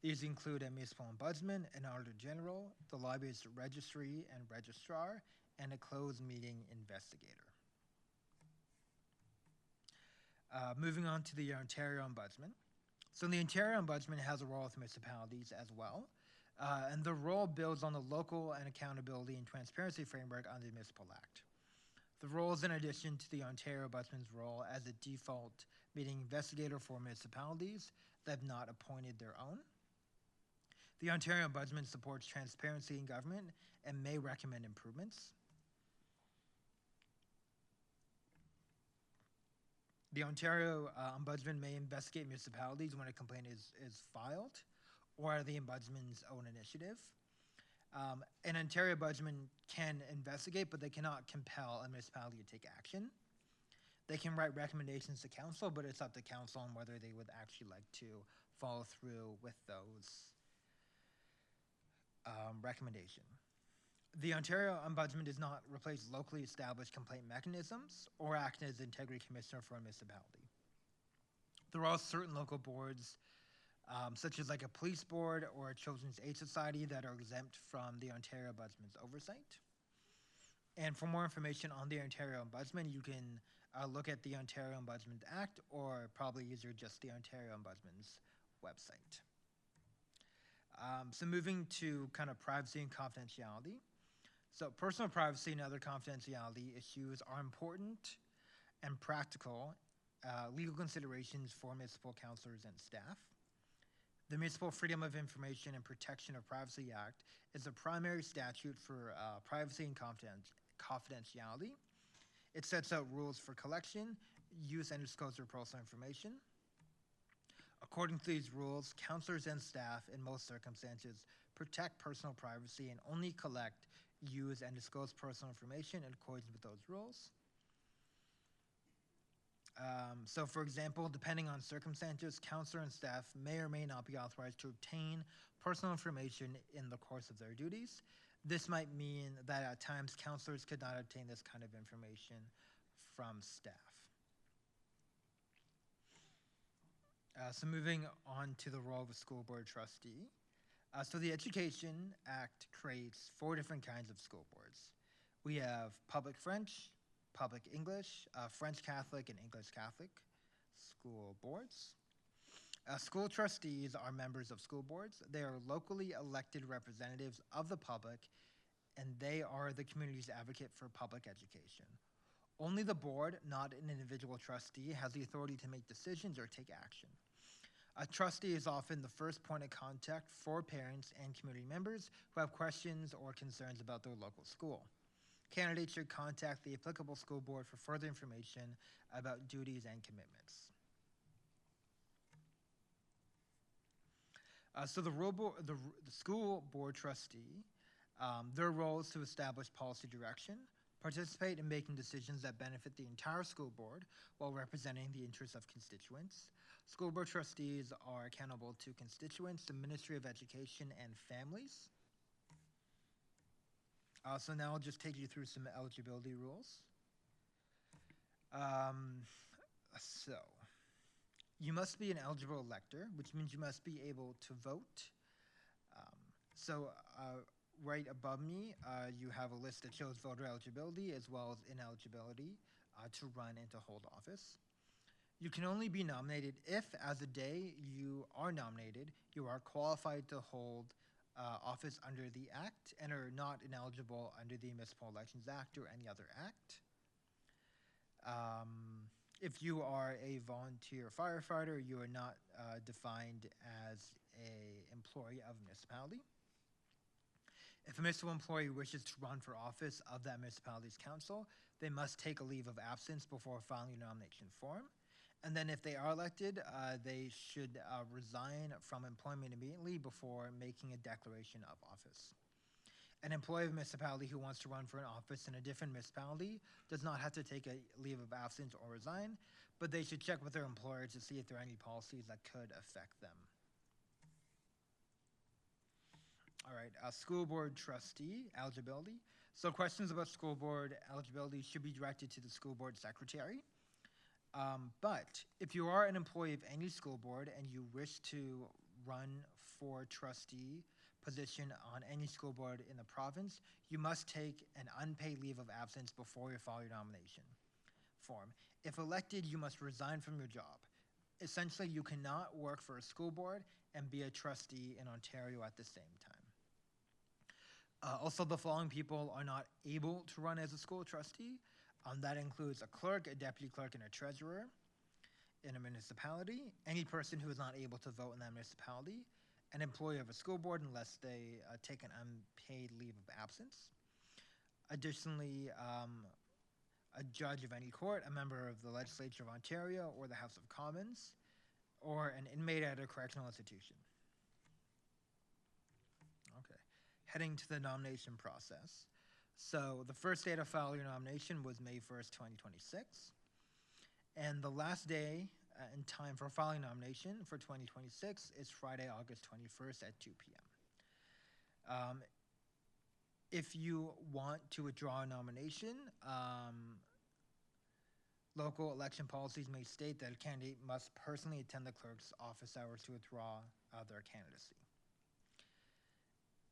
These include a municipal ombudsman, an auditor general, the lobbyist registry and registrar, and a closed meeting investigator. Moving on to the Ontario Ombudsman. So the Ontario Ombudsman has a role with municipalities as well, and the role builds on the local and accountability and transparency framework under the Municipal Act. The role is in addition to the Ontario Ombudsman's role as a default meeting investigator for municipalities that have not appointed their own. The Ontario Ombudsman supports transparency in government and may recommend improvements. The Ontario Ombudsman may investigate municipalities when a complaint is filed or at the Ombudsman's own initiative. An Ontario Ombudsman can investigate, but they cannot compel a municipality to take action. They can write recommendations to council, but it's up to council on whether they would actually like to follow through with those recommendations. The Ontario Ombudsman does not replace locally established complaint mechanisms or act as integrity commissioner for a municipality. There are certain local boards, such as like a police board or a children's aid society, that are exempt from the Ontario Ombudsman's oversight. And for more information on the Ontario Ombudsman, you can look at the Ontario Ombudsman Act or probably use just the Ontario Ombudsman's website. So moving to kind of privacy and confidentiality. So personal privacy and other confidentiality issues are important and practical legal considerations for municipal councilors and staff. The Municipal Freedom of Information and Protection of Privacy Act is a primary statute for privacy and confidentiality. It sets out rules for collection, use, and disclosure of personal information. According to these rules, councilors and staff, in most circumstances, protect personal privacy and only collect, use, and disclose personal information in accordance with those rules. So, for example, depending on circumstances, councilor and staff may or may not be authorized to obtain personal information in the course of their duties. This might mean that at times councilors could not obtain this kind of information from staff. So moving on to the role of a school board trustee. So the Education Act creates 4 different kinds of school boards. We have public French, public English, French Catholic, and English Catholic school boards. School trustees are members of school boards. They are locally elected representatives of the public, and they are the community's advocate for public education. Only the board, not an individual trustee, has the authority to make decisions or take action. A trustee is often the first point of contact for parents and community members who have questions or concerns about their local school. Candidates should contact the applicable school board for further information about duties and commitments. So the school board trustee, their role is to establish policy direction, participate in making decisions that benefit the entire school board while representing the interests of constituents. School board trustees are accountable to constituents, the Ministry of Education, and families. So now I'll just take you through some eligibility rules. So you must be an eligible elector, which means you must be able to vote. Right above me, you have a list that shows voter eligibility as well as ineligibility to run and to hold office. You can only be nominated if, as the day you are nominated, you are qualified to hold office under the Act and are not ineligible under the Municipal Elections Act or any other act. If you are a volunteer firefighter, you are not defined as an employee of a municipality. If a municipal employee wishes to run for office of that municipality's council, they must take a leave of absence before filing a nomination form. And then if they are elected, they should resign from employment immediately before making a declaration of office. An employee of a municipality who wants to run for an office in a different municipality does not have to take a leave of absence or resign, but they should check with their employer to see if there are any policies that could affect them. All right, school board trustee eligibility. So questions about school board eligibility should be directed to the school board secretary. But if you are an employee of any school board and you wish to run for trustee position on any school board in the province, you must take an unpaid leave of absence before you file your nomination form. If elected, you must resign from your job. Essentially, you cannot work for a school board and be a trustee in Ontario at the same time. Also, the following people are not able to run as a school trustee. That includes a clerk, a deputy clerk, and a treasurer in a municipality. Any person who is not able to vote in that municipality. an employee of a school board unless they take an unpaid leave of absence. Additionally, a judge of any court, a member of the Legislature of Ontario or the House of Commons, or an inmate at a correctional institution. Okay, heading to the nomination process. So the first day to file your nomination was May 1st, 2026. And the last day in time for filing nomination for 2026 is Friday, August 21st at 2 p.m. If you want to withdraw a nomination, local election policies may state that a candidate must personally attend the clerk's office hours to withdraw their candidacy.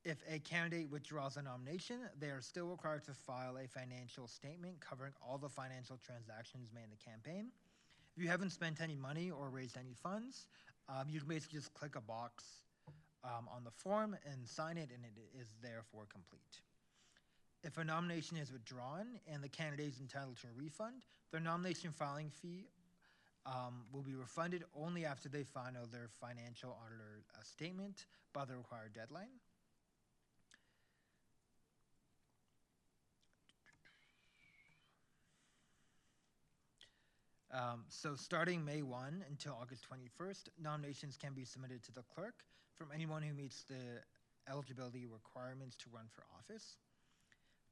If a candidate withdraws a nomination, they are still required to file a financial statement covering all the financial transactions made in the campaign. If you haven't spent any money or raised any funds, you can basically just click a box on the form and sign it, and it is therefore complete. If a nomination is withdrawn and the candidate is entitled to a refund, their nomination filing fee will be refunded only after they file their financial auditor statement by the required deadline. So starting May 1 until August 21st, nominations can be submitted to the clerk from anyone who meets the eligibility requirements to run for office.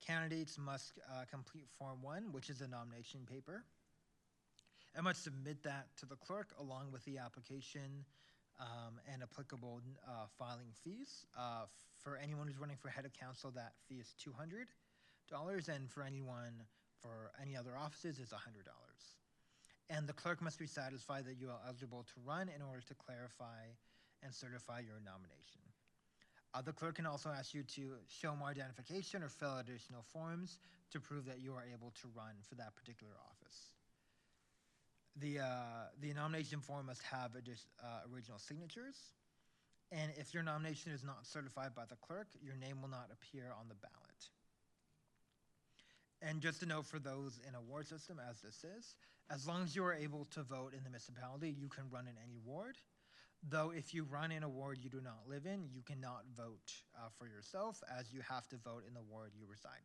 Candidates must complete Form 1, which is a nomination paper, and must submit that to the clerk along with the application and applicable filing fees. For anyone who's running for head of council, that fee is $200, and for anyone for any other offices, it's $100. And the clerk must be satisfied that you are eligible to run in order to clarify and certify your nomination. The clerk can also ask you to show more identification or fill out additional forms to prove that you are able to run for that particular office. The nomination form must have original signatures, and if your nomination is not certified by the clerk, your name will not appear on the ballot. And just to note for those in a ward system, as this is, as long as you are able to vote in the municipality, you can run in any ward. Though if you run in a ward you do not live in, you cannot vote for yourself, as you have to vote in the ward you reside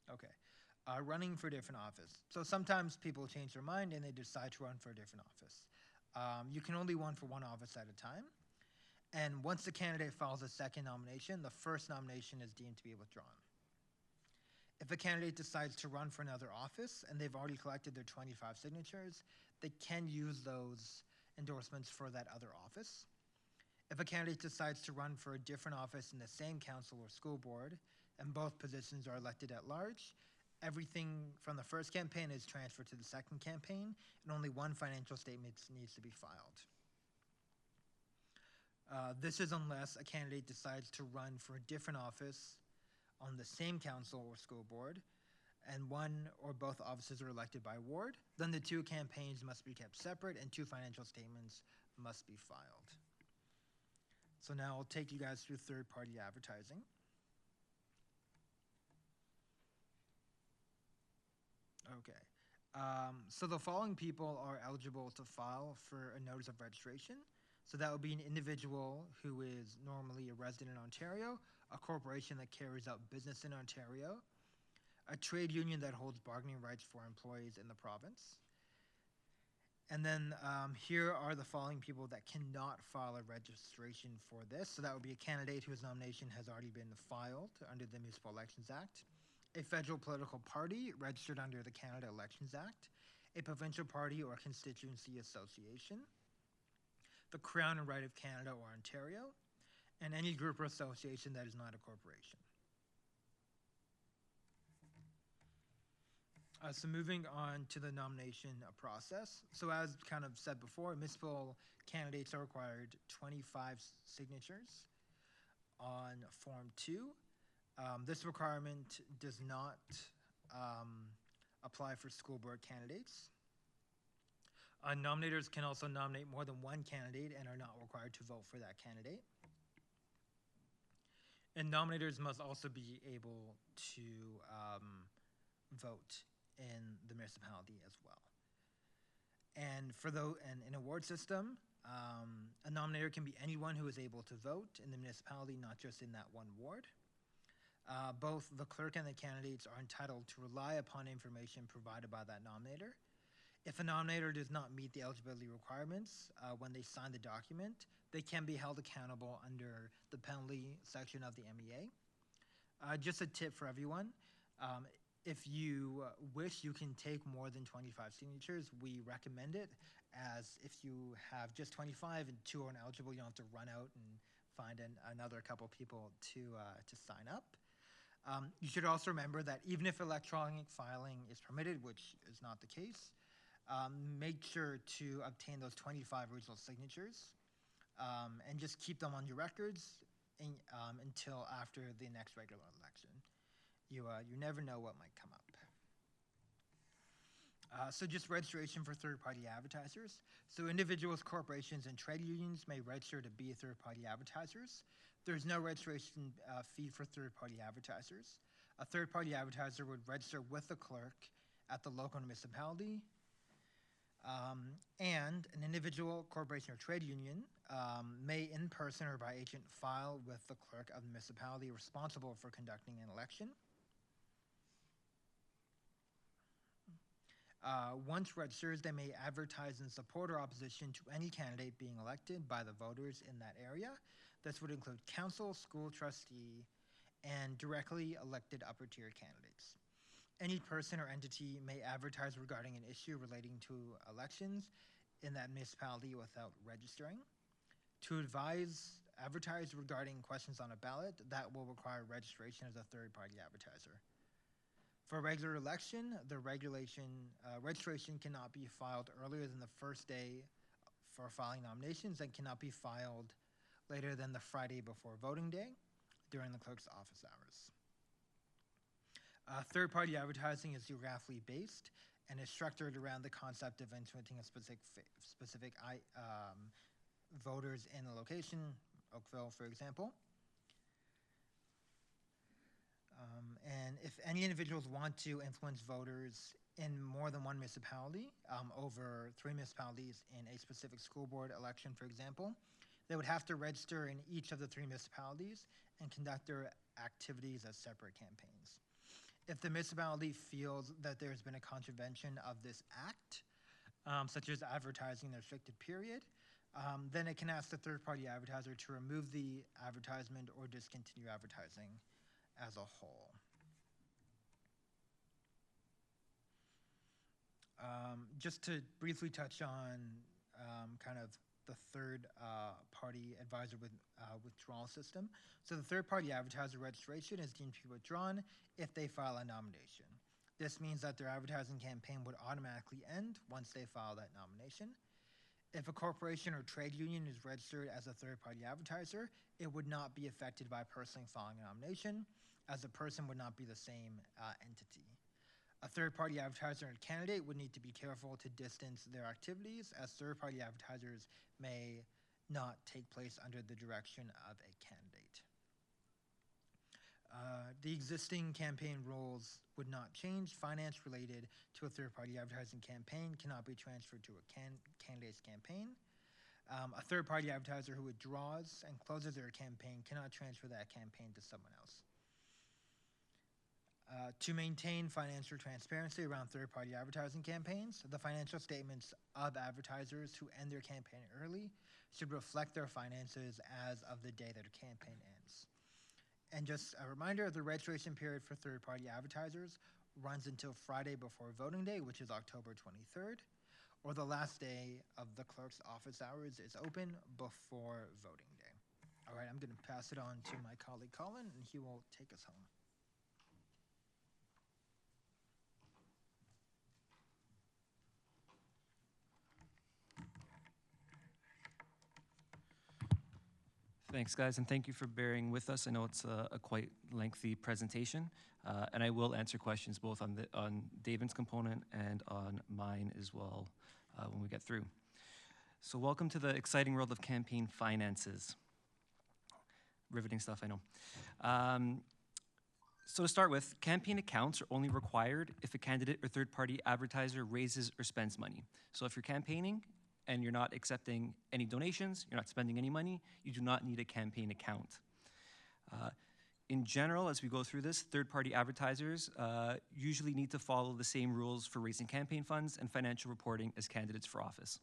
in. Okay, running for a different office. So sometimes people change their mind and they decide to run for a different office. You can only run for one office at a time. And once the candidate files a second nomination, the first nomination is deemed to be withdrawn. If a candidate decides to run for another office and they've already collected their 25 signatures, they can use those endorsements for that other office. If a candidate decides to run for a different office in the same council or school board, and both positions are elected at large, everything from the first campaign is transferred to the second campaign, and only one financial statement needs to be filed. This is unless a candidate decides to run for a different office on the same council or school board, and one or both offices are elected by ward, then the two campaigns must be kept separate and two financial statements must be filed. So now I'll take you guys through third-party advertising. Okay, so the following people are eligible to file for a notice of registration. So that would be an individual who is normally a resident in Ontario, a corporation that carries out business in Ontario, a trade union that holds bargaining rights for employees in the province. And then here are the following people that cannot file a registration for this. So that would be a candidate whose nomination has already been filed under the Municipal Elections Act, a federal political party registered under the Canada Elections Act, a provincial party or constituency association, the Crown and Right of Canada or Ontario, and any group or association that is not a corporation. So moving on to the nomination process. So as kind of said before, municipal candidates are required 25 signatures on Form 2. This requirement does not apply for school board candidates. Nominators can also nominate more than one candidate and are not required to vote for that candidate. And nominators must also be able to vote in the municipality as well. And And in award system, a nominator can be anyone who is able to vote in the municipality, not just in that one ward. Both the clerk and the candidates are entitled to rely upon information provided by that nominator. If a nominator does not meet the eligibility requirements when they sign the document, they can be held accountable under the penalty section of the MEA. Just a tip for everyone, if you wish, you can take more than 25 signatures. We recommend it, as if you have just 25 and 2 are ineligible, you don't have to run out and find another couple people to sign up. You should also remember that even if electronic filing is permitted, which is not the case, make sure to obtain those 25 original signatures and just keep them on your records until after the next regular election. You never know what might come up. So just registration for third-party advertisers. So individuals, corporations, and trade unions may register to be third-party advertisers. There's no registration fee for third-party advertisers. A third-party advertiser would register with the clerk at the local municipality, and an individual, corporation, or trade union may, in person or by agent, file with the clerk of the municipality responsible for conducting an election. Once registered, they may advertise in support or opposition to any candidate being elected by the voters in that area. This would include council, school trustee, and directly elected upper-tier candidates. Any person or entity may advertise regarding an issue relating to elections in that municipality without registering. To advertise regarding questions on a ballot, that will require registration as a third-party advertiser. For a regular election, the registration cannot be filed earlier than the first day for filing nominations and cannot be filed later than the Friday before voting day during the clerk's office hours. Third-party advertising is geographically based and is structured around the concept of influencing a specific voters in a location, Oakville, for example. And if any individuals want to influence voters in more than one municipality, over 3 municipalities in a specific school board election, for example, they would have to register in each of the 3 municipalities and conduct their activities as separate campaigns. If the municipality feels that there's been a contravention of this act, such as advertising the restricted period, then it can ask the third-party advertiser to remove the advertisement or discontinue advertising as a whole. Just to briefly touch on kind of the third-party advisor withdrawal system. So the third-party advertiser registration is deemed to be withdrawn if they file a nomination. This means that their advertising campaign would automatically end once they file that nomination. If a corporation or trade union is registered as a third-party advertiser, it would not be affected by personally filing a nomination, as the person would not be the same entity. A third-party advertiser and candidate would need to be careful to distance their activities, as third-party advertisers may not take place under the direction of a candidate. The existing campaign rules would not change. Finance related to a third-party advertising campaign cannot be transferred to a candidate's campaign. A third-party advertiser who withdraws and closes their campaign cannot transfer that campaign to someone else. To maintain financial transparency around third-party advertising campaigns, the financial statements of advertisers who end their campaign early should reflect their finances as of the day their campaign ends. And just a reminder, the registration period for third-party advertisers runs until Friday before voting day, which is October 23rd, or the last day of the clerk's office hours is open before voting day. All right, I'm going to pass it on to my colleague Colin, and he will take us home. Thanks, guys, and thank you for bearing with us. I know it's a quite lengthy presentation, and I will answer questions both on David's component and on mine as well when we get through. So welcome to the exciting world of campaign finances. Riveting stuff, I know. So to start with, campaign accounts are only required if a candidate or third-party advertiser raises or spends money. So if you're campaigning and you're not accepting any donations, you're not spending any money, you do not need a campaign account. In general, as we go through this, third-party advertisers usually need to follow the same rules for raising campaign funds and financial reporting as candidates for office.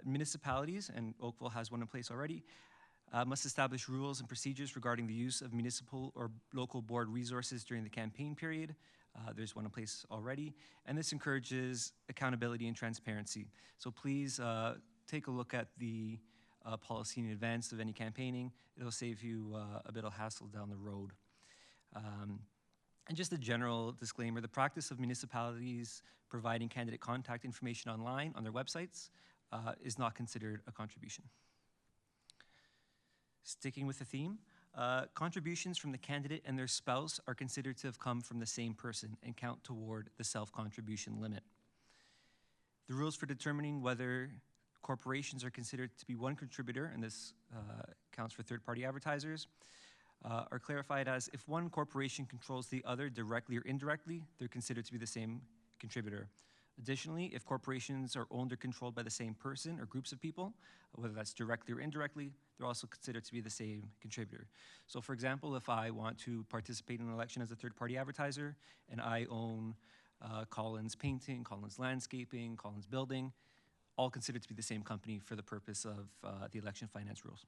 Municipalities, and Oakville has one in place already, must establish rules and procedures regarding the use of municipal or local board resources during the campaign period. There's one in place already, and this encourages accountability and transparency. So please take a look at the policy in advance of any campaigning. It'll save you a bit of hassle down the road. And just a general disclaimer, the practice of municipalities providing candidate contact information online on their websites is not considered a contribution. Sticking with the theme, contributions from the candidate and their spouse are considered to have come from the same person and count toward the self-contribution limit. The rules for determining whether corporations are considered to be one contributor, and this counts for third-party advertisers, are clarified as if one corporation controls the other directly or indirectly, they're considered to be the same contributor. Additionally, if corporations are owned or controlled by the same person or groups of people, whether that's directly or indirectly, they're also considered to be the same contributor. So for example, if I want to participate in an election as a third-party advertiser and I own Collins Painting, Collins Landscaping, Collins Building, all considered to be the same company for the purpose of the election finance rules.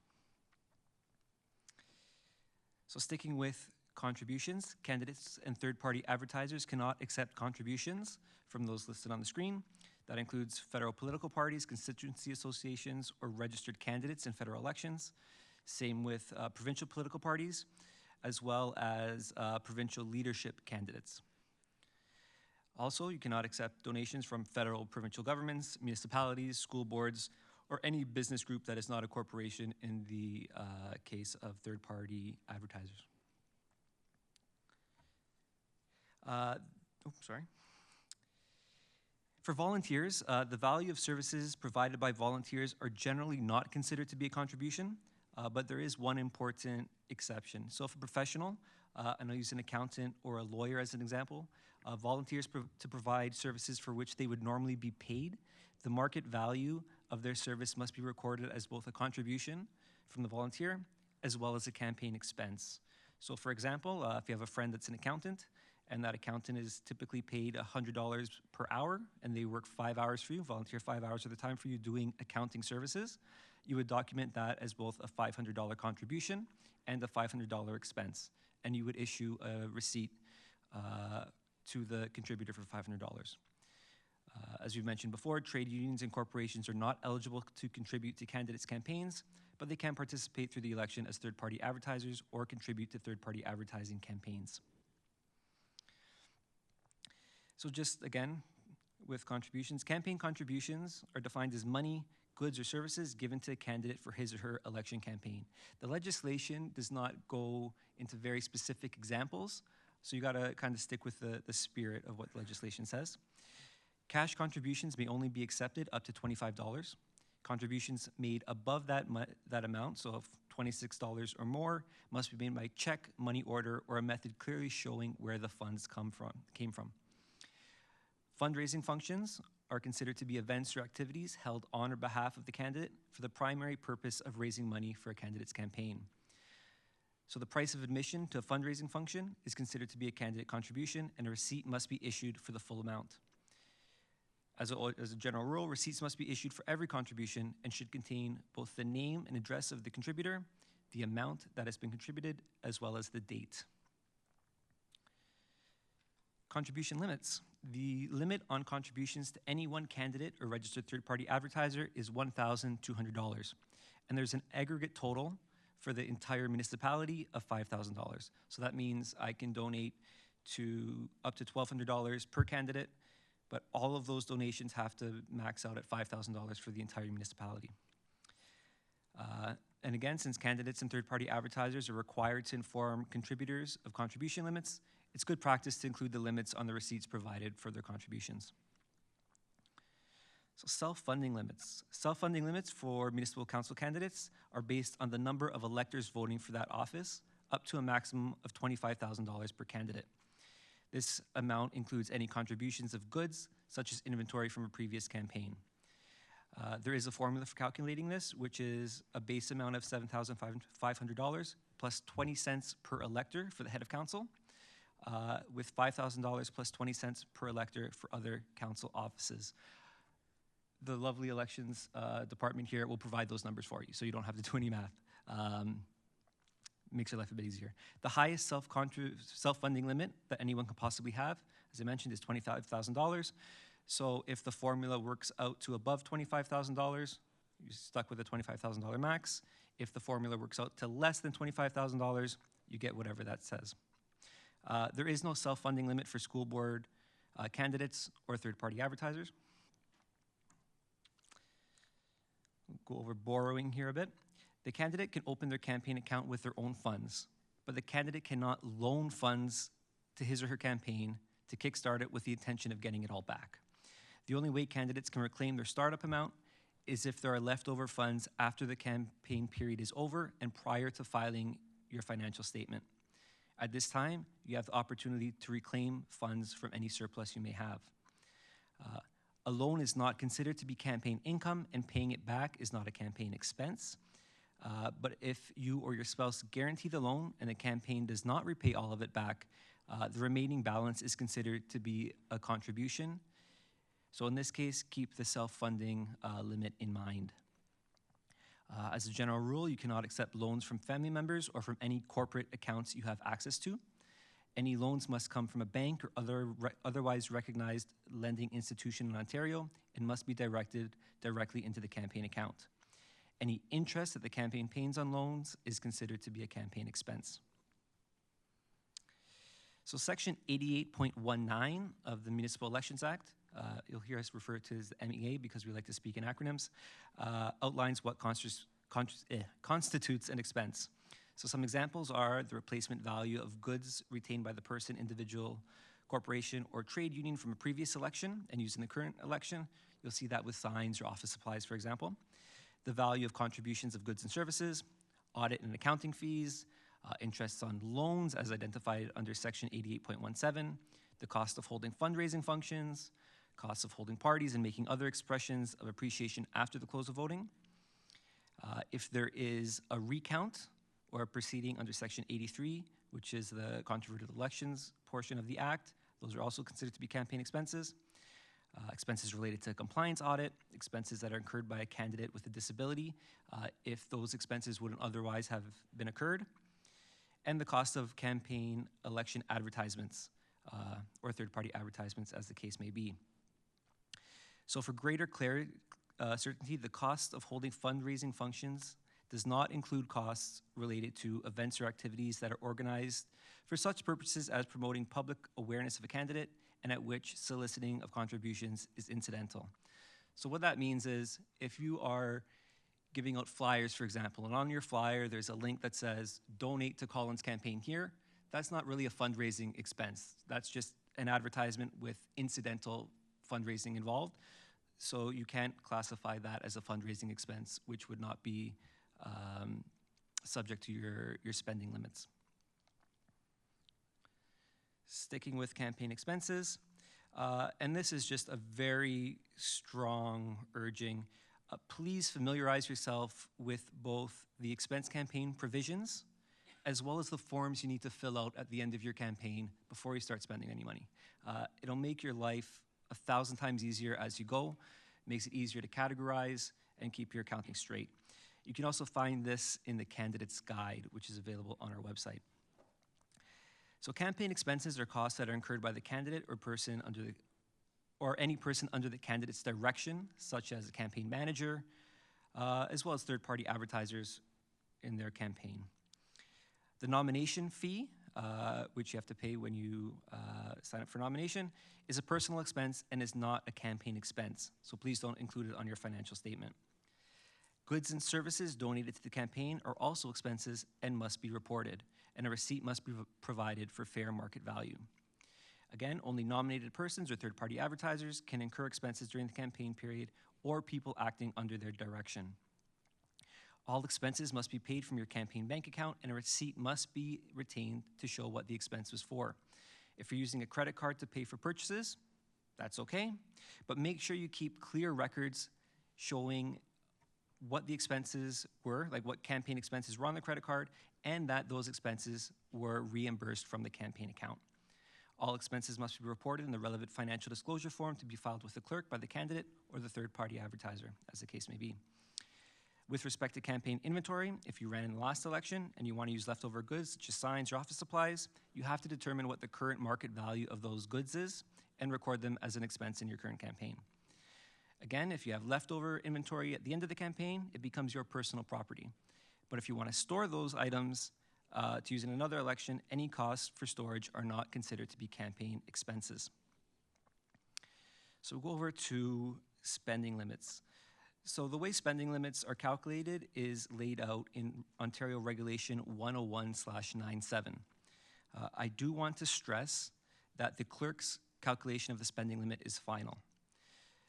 So sticking with contributions, candidates and third-party advertisers cannot accept contributions from those listed on the screen. That includes federal political parties, constituency associations, or registered candidates in federal elections. Same with provincial political parties, as well as provincial leadership candidates. Also, you cannot accept donations from federal, provincial governments, municipalities, school boards, or any business group that is not a corporation in the case of third-party advertisers. For volunteers, the value of services provided by volunteers are generally not considered to be a contribution, but there is one important exception. So if a professional, and I'll use an accountant or a lawyer as an example, volunteers to provide services for which they would normally be paid, the market value of their service must be recorded as both a contribution from the volunteer as well as a campaign expense. So for example, if you have a friend that's an accountant, and that accountant is typically paid $100 per hour, and they work 5 hours for you, volunteer 5 hours of the time for you doing accounting services, you would document that as both a $500 contribution and a $500 expense. And you would issue a receipt to the contributor for $500. As we've mentioned before, trade unions and corporations are not eligible to contribute to candidates' campaigns, but they can participate through the election as third-party advertisers or contribute to third-party advertising campaigns. So just again, with contributions, campaign contributions are defined as money, goods, or services given to a candidate for his or her election campaign. The legislation does not go into very specific examples, so you gotta kind of stick with the spirit of what the legislation says. Cash contributions may only be accepted up to $25. Contributions made above that amount, so if $26 or more, must be made by check, money order, or a method clearly showing where the funds came from. Fundraising functions are considered to be events or activities held on or behalf of the candidate for the primary purpose of raising money for a candidate's campaign. So the price of admission to a fundraising function is considered to be a candidate contribution, and a receipt must be issued for the full amount. As a general rule, receipts must be issued for every contribution and should contain both the name and address of the contributor, the amount that has been contributed, as well as the date. Contribution limits. The limit on contributions to any one candidate or registered third-party advertiser is $1,200. And there's an aggregate total for the entire municipality of $5,000. So that means I can donate to up to $1,200 per candidate, but all of those donations have to max out at $5,000 for the entire municipality. And again, since candidates and third-party advertisers are required to inform contributors of contribution limits, it's good practice to include the limits on the receipts provided for their contributions. So self-funding limits. Self-funding limits for municipal council candidates are based on the number of electors voting for that office up to a maximum of $25,000 per candidate. This amount includes any contributions of goods, such as inventory from a previous campaign. There is a formula for calculating this, which is a base amount of $7,500 plus 20 cents per elector for the head of council, with $5,000 plus 20 cents per elector for other council offices. The lovely elections department here will provide those numbers for you, so you don't have to do any math. Makes your life a bit easier. The highest self-funding limit that anyone can possibly have, as I mentioned, is $25,000. So if the formula works out to above $25,000, you're stuck with a $25,000 max. If the formula works out to less than $25,000, you get whatever that says. There is no self-funding limit for school board candidates or third-party advertisers. We'll go over borrowing here a bit. The candidate can open their campaign account with their own funds, but the candidate cannot loan funds to his or her campaign to kickstart it with the intention of getting it all back. The only way candidates can reclaim their startup amount is if there are leftover funds after the campaign period is over and prior to filing your financial statement. At this time, you have the opportunity to reclaim funds from any surplus you may have. A loan is not considered to be campaign income, and paying it back is not a campaign expense. But if you or your spouse guarantee the loan and the campaign does not repay all of it back, the remaining balance is considered to be a contribution. So in this case, keep the self-funding limit in mind. As a general rule, you cannot accept loans from family members or from any corporate accounts you have access to. Any loans must come from a bank or otherwise recognized lending institution in Ontario and must be directed directly into the campaign account. Any interest that the campaign pays on loans is considered to be a campaign expense. So Section 88.19 of the Municipal Elections Act, you'll hear us refer to as the MEA because we like to speak in acronyms, outlines what constitutes an expense. So some examples are the replacement value of goods retained by the person, individual, corporation, or trade union from a previous election and used in the current election. You'll see that with signs or office supplies, for example. The value of contributions of goods and services, audit and accounting fees, interests on loans as identified under Section 88.17, the cost of holding fundraising functions, costs of holding parties and making other expressions of appreciation after the close of voting. If there is a recount or a proceeding under Section 83, which is the controverted elections portion of the Act, those are also considered to be campaign expenses. Expenses related to compliance audit, expenses that are incurred by a candidate with a disability, if those expenses wouldn't otherwise have been incurred, and the cost of campaign election advertisements or third-party advertisements, as the case may be. So for greater clarity, certainty, the cost of holding fundraising functions does not include costs related to events or activities that are organized for such purposes as promoting public awareness of a candidate and at which soliciting of contributions is incidental. So what that means is if you are giving out flyers, for example, and on your flyer there's a link that says donate to Colin's campaign here, that's not really a fundraising expense. That's just an advertisement with incidental fundraising involved. So you can't classify that as a fundraising expense, which would not be subject to your spending limits. Sticking with campaign expenses, and this is just a very strong urging, please familiarize yourself with both the expense campaign provisions as well as the forms you need to fill out at the end of your campaign before you start spending any money. It'll make your life 1,000 times easier as you go, makes it easier to categorize and keep your accounting straight. You can also find this in the candidate's guide, which is available on our website. So campaign expenses are costs that are incurred by the candidate or any person under the candidate's direction, such as a campaign manager, as well as third-party advertisers in their campaign. The nomination fee, which you have to pay when you sign up for nomination, is a personal expense and is not a campaign expense, so please don't include it on your financial statement. Goods and services donated to the campaign are also expenses and must be reported, and a receipt must be provided for fair market value. Again, only nominated persons or third-party advertisers can incur expenses during the campaign period or people acting under their direction. All expenses must be paid from your campaign bank account, and a receipt must be retained to show what the expense was for. If you're using a credit card to pay for purchases, that's okay, but make sure you keep clear records showing what the expenses were, like what campaign expenses were on the credit card, and that those expenses were reimbursed from the campaign account. All expenses must be reported in the relevant financial disclosure form to be filed with the clerk by the candidate or the third-party advertiser, as the case may be. With respect to campaign inventory, if you ran in the last election and you want to use leftover goods, such as signs or office supplies, you have to determine what the current market value of those goods is and record them as an expense in your current campaign. Again, if you have leftover inventory at the end of the campaign, it becomes your personal property. But if you want to store those items to use in another election, any costs for storage are not considered to be campaign expenses. So we'll go over to spending limits. So the way spending limits are calculated is laid out in Ontario Regulation 101/97. I do want to stress that the clerk's calculation of the spending limit is final.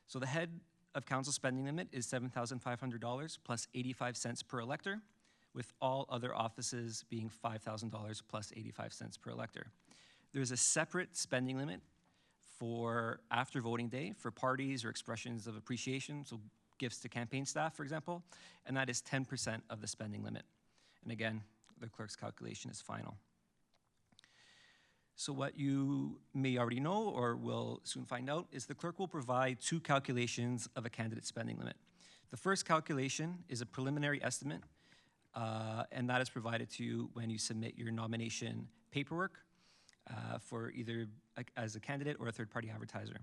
So the head of council spending limit is $7,500 plus 85 cents per elector, with all other offices being $5,000 plus 85 cents per elector. There's a separate spending limit for after voting day for parties or expressions of appreciation, so gifts to campaign staff, for example, and that is 10% of the spending limit. And again, the clerk's calculation is final. So what you may already know or will soon find out is the clerk will provide two calculations of a candidate's spending limit. The first calculation is a preliminary estimate, and that is provided to you when you submit your nomination paperwork for either as a candidate or a third-party advertiser.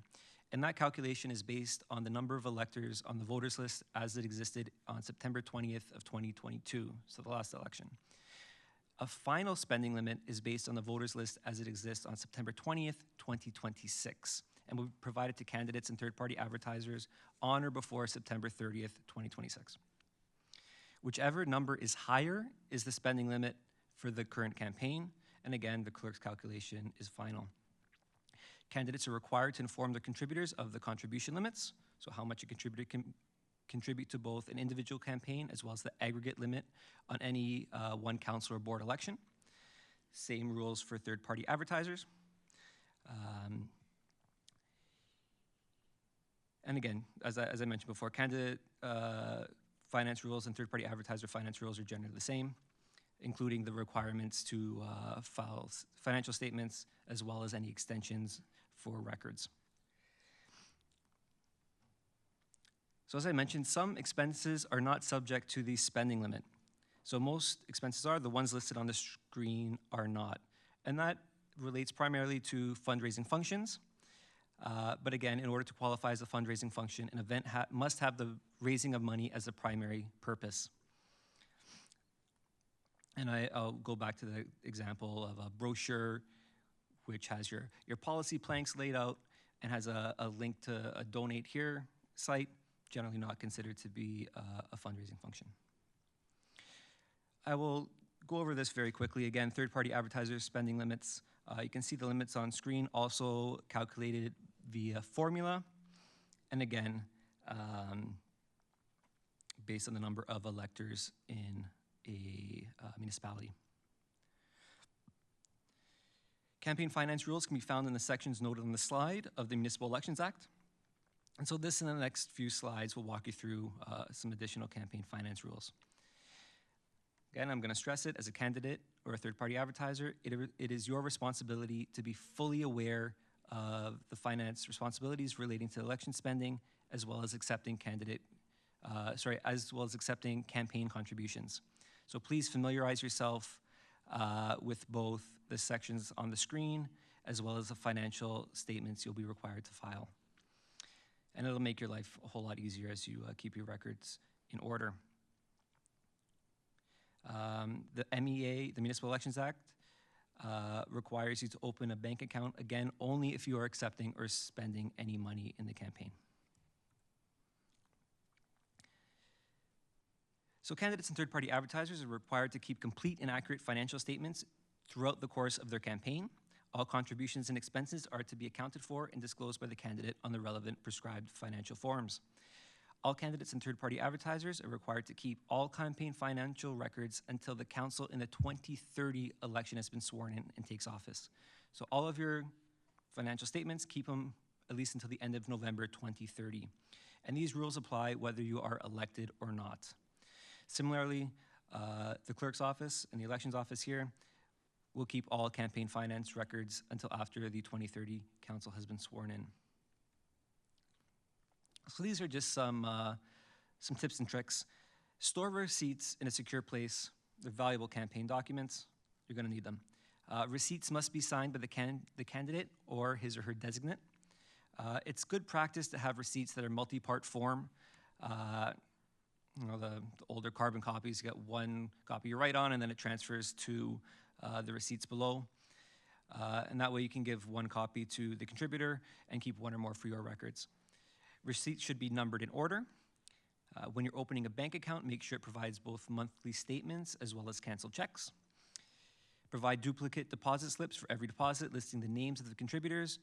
And that calculation is based on the number of electors on the voters list as it existed on September 20th of 2022, so the last election. A final spending limit is based on the voters list as it exists on September 20th, 2026, and will be provided to candidates and third-party advertisers on or before September 30th, 2026. Whichever number is higher is the spending limit for the current campaign, and again, the clerk's calculation is final. Candidates are required to inform their contributors of the contribution limits, so how much a contributor can contribute to both an individual campaign as well as the aggregate limit on any one council or board election. Same rules for third-party advertisers. And again, as I mentioned before, candidate finance rules and third-party advertiser finance rules are generally the same, including the requirements to file financial statements as well as any extensions for records. So as I mentioned, some expenses are not subject to the spending limit. So most expenses are, the ones listed on the screen are not. And that relates primarily to fundraising functions. But again, in order to qualify as a fundraising function, an event must have the raising of money as a primary purpose. And I'll go back to the example of a brochure which has your policy planks laid out and has a link to a donate here site, generally not considered to be a fundraising function. I will go over this very quickly. Again, third-party advertisers spending limits. You can see the limits on screen, also calculated via formula. And again, based on the number of electors in a municipality. Campaign finance rules can be found in the sections noted on the slide of the Municipal Elections Act. And so this in the next few slides will walk you through some additional campaign finance rules. Again, I'm going to stress it, as a candidate or a third-party advertiser, it is your responsibility to be fully aware of the finance responsibilities relating to election spending, as well as accepting campaign contributions. So please familiarize yourself with both the sections on the screen, as well as the financial statements you'll be required to file. And it'll make your life a whole lot easier as you keep your records in order. The MEA, the Municipal Elections Act, requires you to open a bank account, again, only if you are accepting or spending any money in the campaign. So candidates and third-party advertisers are required to keep complete and accurate financial statements throughout the course of their campaign. All contributions and expenses are to be accounted for and disclosed by the candidate on the relevant prescribed financial forms. All candidates and third-party advertisers are required to keep all campaign financial records until the council in the 2030 election has been sworn in and takes office. So all of your financial statements, keep them at least until the end of November 2030. And these rules apply whether you are elected or not. Similarly, the clerk's office and the elections office here will keep all campaign finance records until after the 2030 council has been sworn in. So these are just some tips and tricks. Store receipts in a secure place. They're valuable campaign documents. You're going to need them. Receipts must be signed by the candidate or his or her designate. It's good practice to have receipts that are multi-part form. The older carbon copies, you get one copy you write on, and then it transfers to the receipts below. And that way you can give one copy to the contributor and keep one or more for your records. Receipts should be numbered in order. When you're opening a bank account, make sure it provides both monthly statements as well as canceled checks. Provide duplicate deposit slips for every deposit, listing the names of the contributors,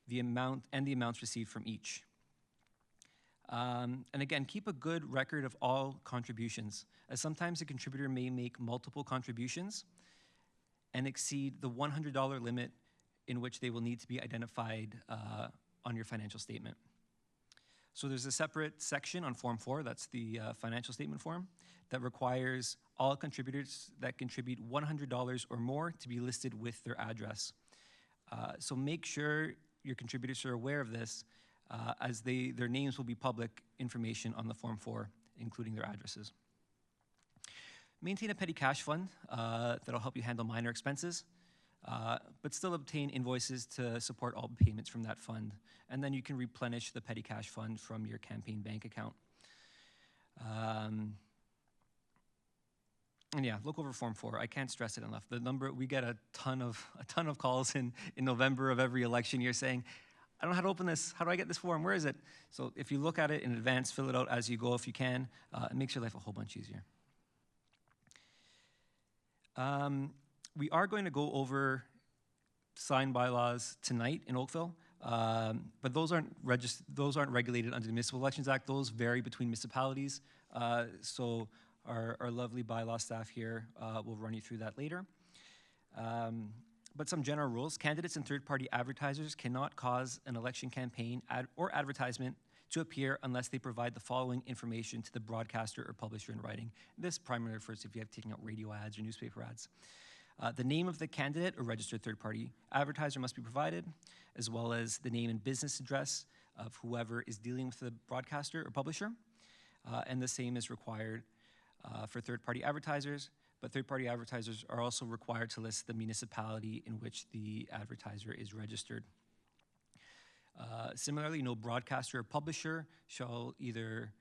the amount, and the amounts received from each. And again, keep a good record of all contributions, as sometimes a contributor may make multiple contributions and exceed the $100 limit in which they will need to be identified on your financial statement. So there's a separate section on Form 4, that's the financial statement form, that requires all contributors that contribute $100 or more to be listed with their address. So make sure your contributors are aware of this, as their names will be public information on the Form 4, including their addresses. Maintain a petty cash fund that'll help you handle minor expenses, but still obtain invoices to support all payments from that fund. And then you can replenish the petty cash fund from your campaign bank account. And yeah, look over Form 4. I can't stress it enough. The number, we get a ton of calls in November of every election year saying, I don't know how to open this. How do I get this form? Where is it? So if you look at it in advance, fill it out as you go if you can. It makes your life a whole bunch easier. We are going to go over sign bylaws tonight in Oakville, but those aren't regulated under the Municipal Elections Act. Those vary between municipalities. So our lovely bylaw staff here will run you through that later. But some general rules: candidates and third-party advertisers cannot cause an election campaign or advertisement to appear unless they provide the following information to the broadcaster or publisher in writing. This primarily refers to if you have taken out radio ads or newspaper ads. The name of the candidate or registered third-party advertiser must be provided, as well as the name and business address of whoever is dealing with the broadcaster or publisher. And the same is required for third-party advertisers, but third-party advertisers are also required to list the municipality in which the advertiser is registered. Similarly, no broadcaster or publisher shall either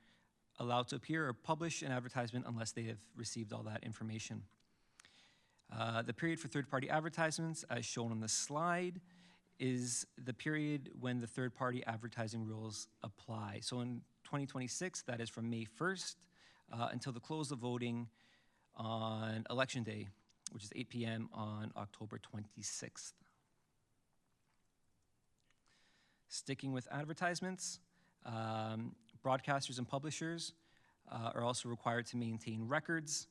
allow to appear or publish an advertisement unless they have received all that information. The period for third-party advertisements, as shown on the slide, is the period when the third-party advertising rules apply. So in 2026, that is from May 1st until the close of voting on Election Day, which is 8 p.m. on October 26th. Sticking with advertisements, broadcasters and publishers are also required to maintain records,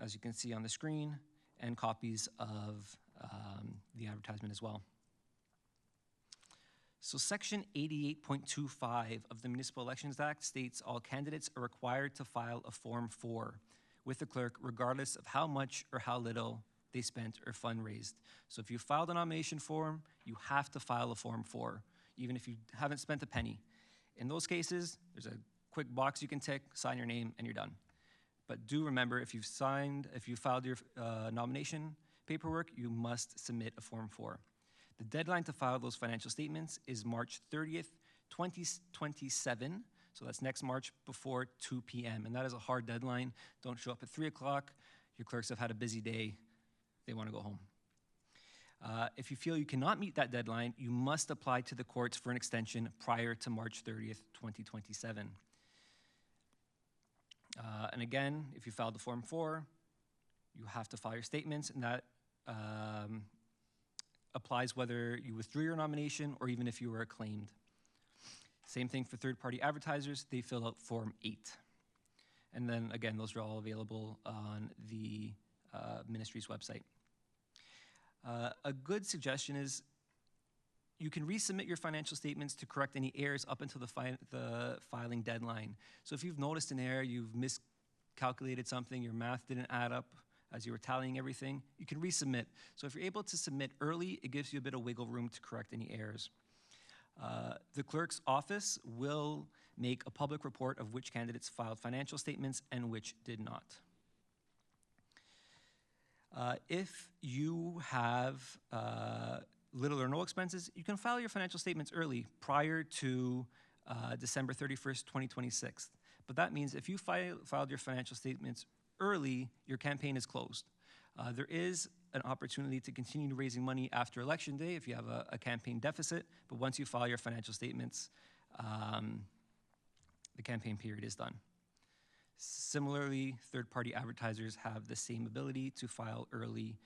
as you can see on the screen, and copies of the advertisement as well. So Section 88.25 of the Municipal Elections Act states all candidates are required to file a Form 4 with the clerk regardless of how much or how little they spent or fundraised. So if you filed a nomination form, you have to file a Form 4, even if you haven't spent a penny. In those cases, there's a quick box you can tick, sign your name, and you're done. But do remember, if you filed your nomination paperwork, you must submit a Form 4. The deadline to file those financial statements is March 30th, 2027. So that's next March before 2 p.m. And that is a hard deadline. Don't show up at 3 o'clock. Your clerks have had a busy day. They want to go home. If you feel you cannot meet that deadline, you must apply to the courts for an extension prior to March 30th, 2027. And again, if you filed the Form 4, you have to file your statements, and that applies whether you withdrew your nomination or even if you were acclaimed. Same thing for third-party advertisers. They fill out Form 8. And then, again, those are all available on the ministry's website. A good suggestion is you can resubmit your financial statements to correct any errors up until the filing deadline. So if you've noticed an error, you've miscalculated something, your math didn't add up as you were tallying everything, you can resubmit. So if you're able to submit early, it gives you a bit of wiggle room to correct any errors. The clerk's office will make a public report of which candidates filed financial statements and which did not. If you have little or no expenses, you can file your financial statements early prior to December 31st, 2026. But that means if you filed your financial statements early, your campaign is closed. There is an opportunity to continue raising money after Election Day if you have a campaign deficit, but once you file your financial statements, the campaign period is done. Similarly, third-party advertisers have the same ability to file early,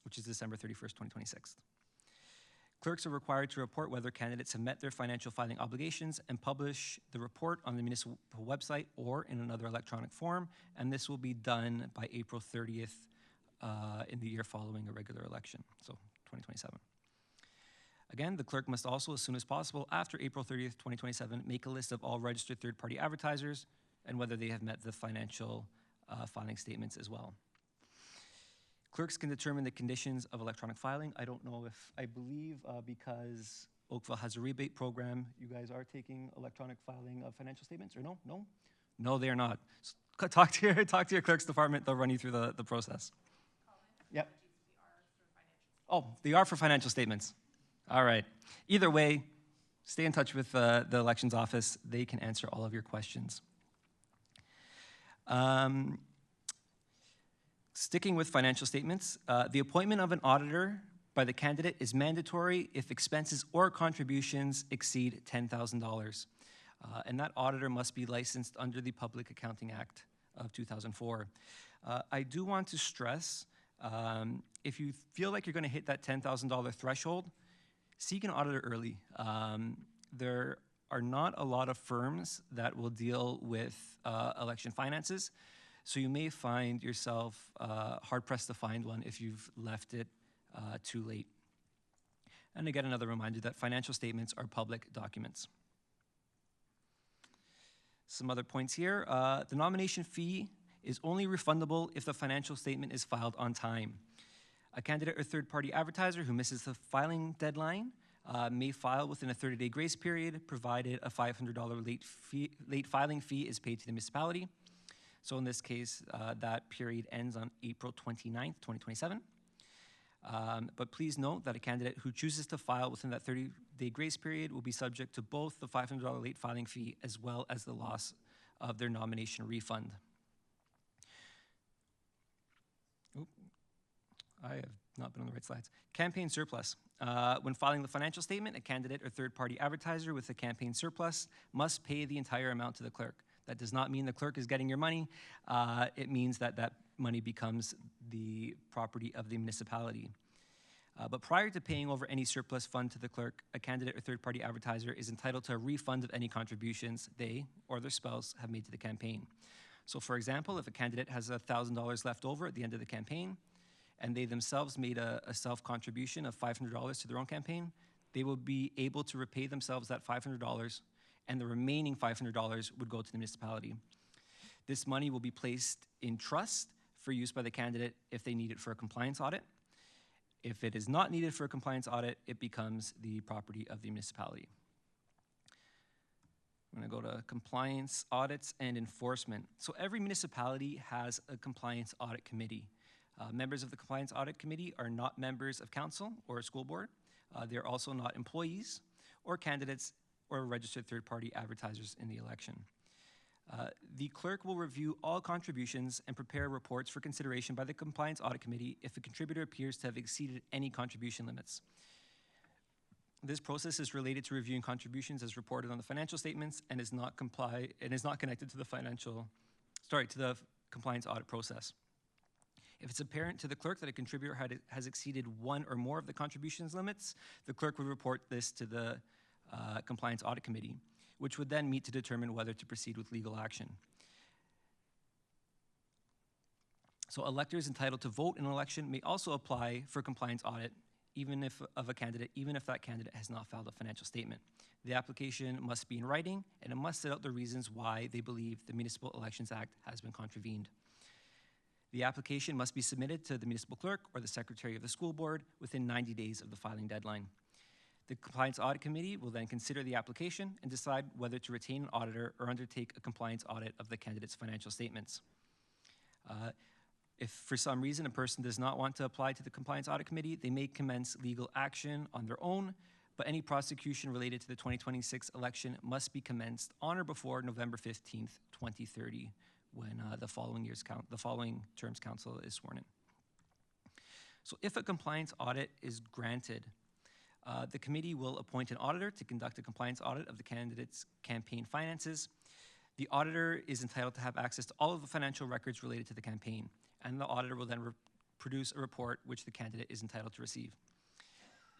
which is December 31st, 2026. Clerks are required to report whether candidates have met their financial filing obligations and publish the report on the municipal website or in another electronic form, and this will be done by April 30th in the year following a regular election, so 2027. Again, the clerk must also, as soon as possible, after April 30th, 2027, make a list of all registered third-party advertisers and whether they have met the financial filing statements as well. Clerks can determine the conditions of electronic filing. I don't know if, I believe because Oakville has a rebate program, you guys are taking electronic filing of financial statements, or no? No? No, they are not. So talk to your clerk's department, they'll run you through the process. Yep. Oh, they are for financial statements. All right. Either way, stay in touch with the elections office. They can answer all of your questions. Sticking with financial statements, the appointment of an auditor by the candidate is mandatory if expenses or contributions exceed $10,000. And that auditor must be licensed under the Public Accounting Act of 2004. I do want to stress, if you feel like you're going to hit that $10,000 threshold, seek an auditor early. There are not a lot of firms that will deal with election finances, so you may find yourself hard-pressed to find one if you've left it too late. And again, another reminder that financial statements are public documents. Some other points here. The nomination fee is only refundable if the financial statement is filed on time. A candidate or third-party advertiser who misses the filing deadline may file within a 30-day grace period, provided a $500 late filing fee is paid to the municipality. So in this case, that period ends on April 29th, 2027. But please note that a candidate who chooses to file within that 30-day grace period will be subject to both the $500 late filing fee as well as the loss of their nomination refund. Oop, I have not been on the right slides. Campaign surplus. When filing the financial statement, a candidate or third-party advertiser with a campaign surplus must pay the entire amount to the clerk. That does not mean the clerk is getting your money. It means that that money becomes the property of the municipality. But prior to paying over any surplus fund to the clerk, a candidate or third-party advertiser is entitled to a refund of any contributions they or their spouse have made to the campaign. So for example, if a candidate has $1,000 left over at the end of the campaign, and they themselves made a self-contribution of $500 to their own campaign, they will be able to repay themselves that $500, and the remaining $500 would go to the municipality. This money will be placed in trust for use by the candidate if they need it for a compliance audit. If it is not needed for a compliance audit, it becomes the property of the municipality. I'm going to go to compliance audits and enforcement. So every municipality has a compliance audit committee. Members of the compliance audit committee are not members of council or a school board. They're also not employees or candidates or registered third-party advertisers in the election. The clerk will review all contributions and prepare reports for consideration by the Compliance Audit Committee if a contributor appears to have exceeded any contribution limits. This process is related to reviewing contributions as reported on the financial statements and is not connected to the to the compliance audit process. If it's apparent to the clerk that a contributor has exceeded one or more of the contributions limits, the clerk would report this to the Compliance Audit Committee, which would then meet to determine whether to proceed with legal action. So electors entitled to vote in an election may also apply for compliance audit of a candidate, even if that candidate has not filed a financial statement. The application must be in writing, and it must set out the reasons why they believe the Municipal Elections Act has been contravened. The application must be submitted to the municipal clerk or the secretary of the school board within 90 days of the filing deadline. The Compliance Audit Committee will then consider the application and decide whether to retain an auditor or undertake a compliance audit of the candidate's financial statements. If for some reason a person does not want to apply to the Compliance Audit Committee, they may commence legal action on their own, but any prosecution related to the 2026 election must be commenced on or before November 15th, 2030, when the following term's council is sworn in. So if a compliance audit is granted, the committee will appoint an auditor to conduct a compliance audit of the candidate's campaign finances. The auditor is entitled to have access to all of the financial records related to the campaign, and the auditor will then produce a report which the candidate is entitled to receive.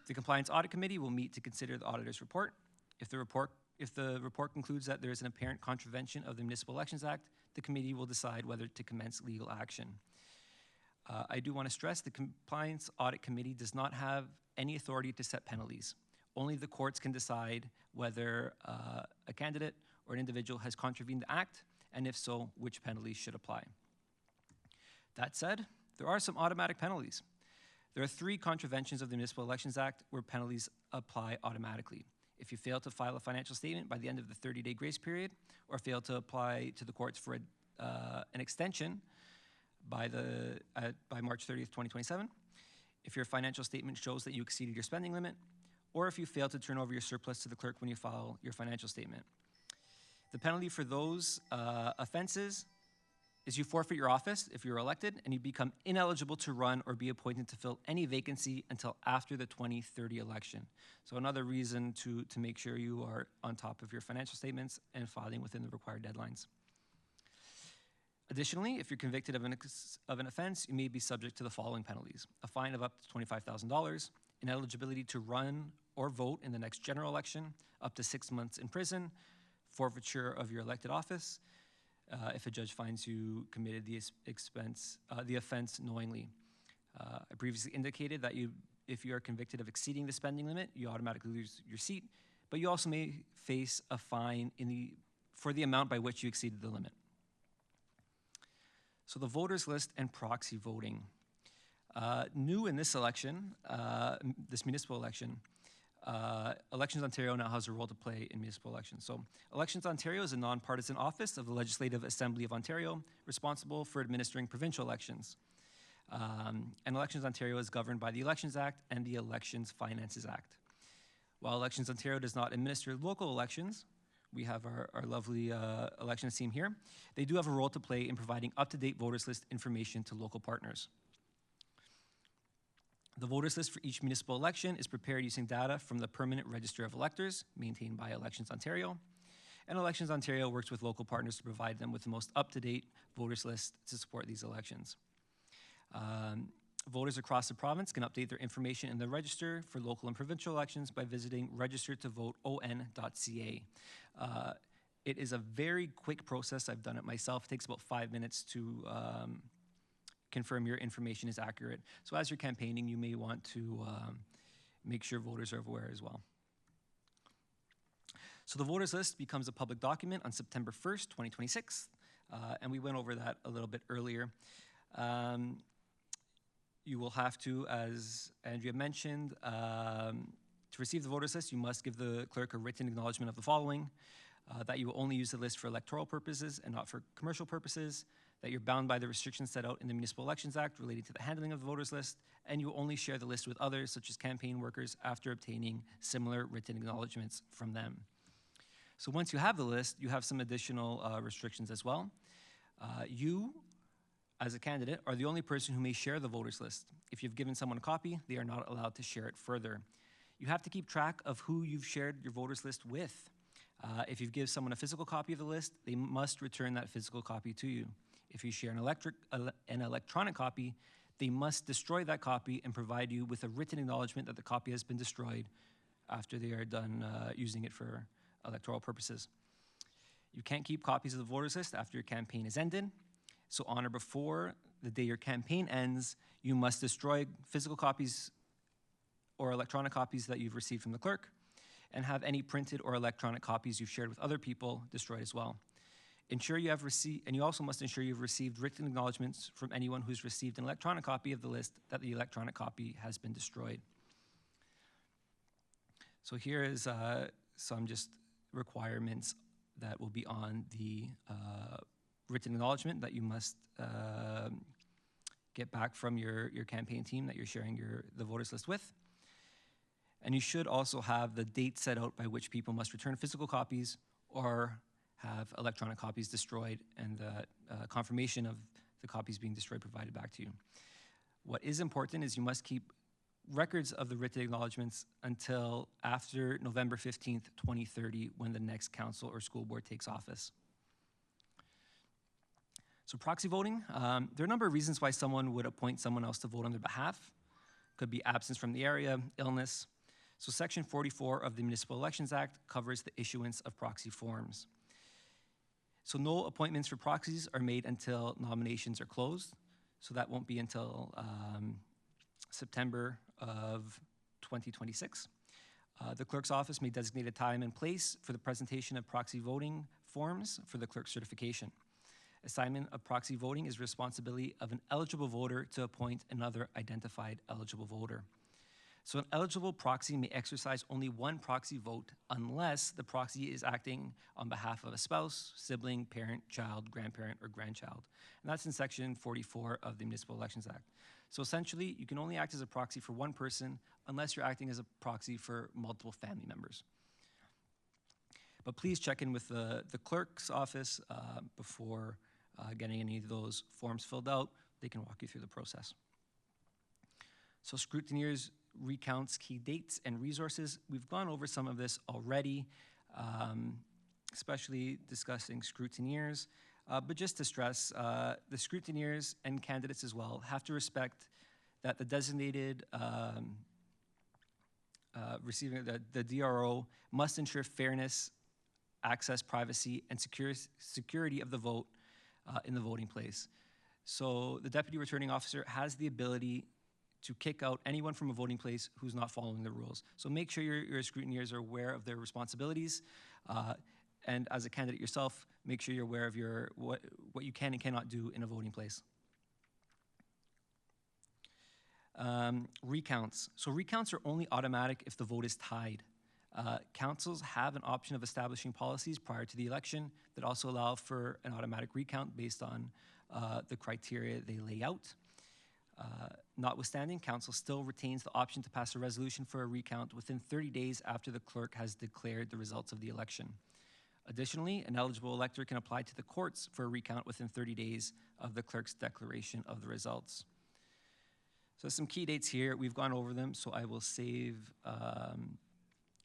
The Compliance Audit Committee will meet to consider the auditor's report. If the report concludes that there is an apparent contravention of the Municipal Elections Act, the committee will decide whether to commence legal action. I do want to stress the Compliance Audit Committee does not have any authority to set penalties. Only the courts can decide whether a candidate or an individual has contravened the act, and if so, which penalties should apply. That said, there are some automatic penalties. There are 3 contraventions of the Municipal Elections Act where penalties apply automatically. If you fail to file a financial statement by the end of the 30-day grace period, or fail to apply to the courts for an extension by March 30th, 2027, if your financial statement shows that you exceeded your spending limit, or if you fail to turn over your surplus to the clerk when you file your financial statement. The penalty for those offenses is you forfeit your office if you're elected, and you become ineligible to run or be appointed to fill any vacancy until after the 2030 election. So another reason to make sure you are on top of your financial statements and filing within the required deadlines. Additionally, if you're convicted of an offense, you may be subject to the following penalties: a fine of up to $25,000, ineligibility to run or vote in the next general election, up to 6 months in prison, forfeiture of your elected office, if a judge finds you committed the offense knowingly. I previously indicated that if you are convicted of exceeding the spending limit, you automatically lose your seat, but you also may face a fine for the amount by which you exceeded the limit. So the voters list and proxy voting. New in this election, this municipal election, Elections Ontario now has a role to play in municipal elections. So Elections Ontario is a nonpartisan office of the Legislative Assembly of Ontario, responsible for administering provincial elections. And Elections Ontario is governed by the Elections Act and the Elections Finances Act. While Elections Ontario does not administer local elections, we have our lovely elections team here, they do have a role to play in providing up-to-date voters list information to local partners. The voters list for each municipal election is prepared using data from the Permanent Register of Electors, maintained by Elections Ontario. And Elections Ontario works with local partners to provide them with the most up-to-date voters list to support these elections. Voters across the province can update their information in the register for local and provincial elections by visiting registertovoteon.ca. It is a very quick process. I've done it myself. It takes about 5 minutes to confirm your information is accurate. So as you're campaigning, you may want to make sure voters are aware as well. So the voters list becomes a public document on September 1st, 2026, and we went over that a little bit earlier. You will have to, as Andrea mentioned, to receive the voters list, you must give the clerk a written acknowledgement of the following: that you will only use the list for electoral purposes and not for commercial purposes, that you're bound by the restrictions set out in the Municipal Elections Act relating to the handling of the voters list, and you will only share the list with others, such as campaign workers, after obtaining similar written acknowledgements from them. So once you have the list, you have some additional restrictions as well. You, as a candidate, are the only person who may share the voters list. If you've given someone a copy, they are not allowed to share it further. You have to keep track of who you've shared your voters list with. If you give someone a physical copy of the list, they must return that physical copy to you. If you share an electronic copy, they must destroy that copy and provide you with a written acknowledgement that the copy has been destroyed after they are done using it for electoral purposes. You can't keep copies of the voters list after your campaign is ended. So on or before the day your campaign ends, you must destroy physical copies or electronic copies that you've received from the clerk, and have any printed or electronic copies you've shared with other people destroyed as well. Ensure you have received, and you also must ensure you've received written acknowledgements from anyone who's received an electronic copy of the list that the electronic copy has been destroyed. So here is some just requirements that will be on the written acknowledgement that you must get back from your campaign team that you're sharing the voters list with. And you should also have the date set out by which people must return physical copies or have electronic copies destroyed, and the confirmation of the copies being destroyed provided back to you. What is important is you must keep records of the written acknowledgements until after November 15th, 2030, when the next council or school board takes office. So proxy voting, there are a number of reasons why someone would appoint someone else to vote on their behalf. Could be absence from the area, illness. So Section 44 of the Municipal Elections Act covers the issuance of proxy forms. So no appointments for proxies are made until nominations are closed. So that won't be until September of 2026. The clerk's office may designate a time and place for the presentation of proxy voting forms for the clerk's certification. Assignment of proxy voting is responsibility of an eligible voter to appoint another identified eligible voter. So an eligible proxy may exercise only one proxy vote unless the proxy is acting on behalf of a spouse, sibling, parent, child, grandparent, or grandchild. And that's in Section 44 of the Municipal Elections Act. So essentially, you can only act as a proxy for one person unless you're acting as a proxy for multiple family members. But please check in with the clerk's office before getting any of those forms filled out. They can walk you through the process. So scrutineers recounts key dates and resources. We've gone over some of this already, especially discussing scrutineers. But just to stress, the scrutineers and candidates as well have to respect that the designated receiving the DRO must ensure fairness, access, privacy, and security of the vote in the voting place. So the deputy returning officer has the ability to kick out anyone from a voting place who's not following the rules. So make sure your scrutineers are aware of their responsibilities, and as a candidate yourself, make sure you're aware of what you can and cannot do in a voting place. Recounts. So recounts are only automatic if the vote is tied. Councils have an option of establishing policies prior to the election that also allow for an automatic recount based on the criteria they lay out. Notwithstanding, council still retains the option to pass a resolution for a recount within 30 days after the clerk has declared the results of the election. Additionally, an eligible elector can apply to the courts for a recount within 30 days of the clerk's declaration of the results. So some key dates here, we've gone over them, so I will save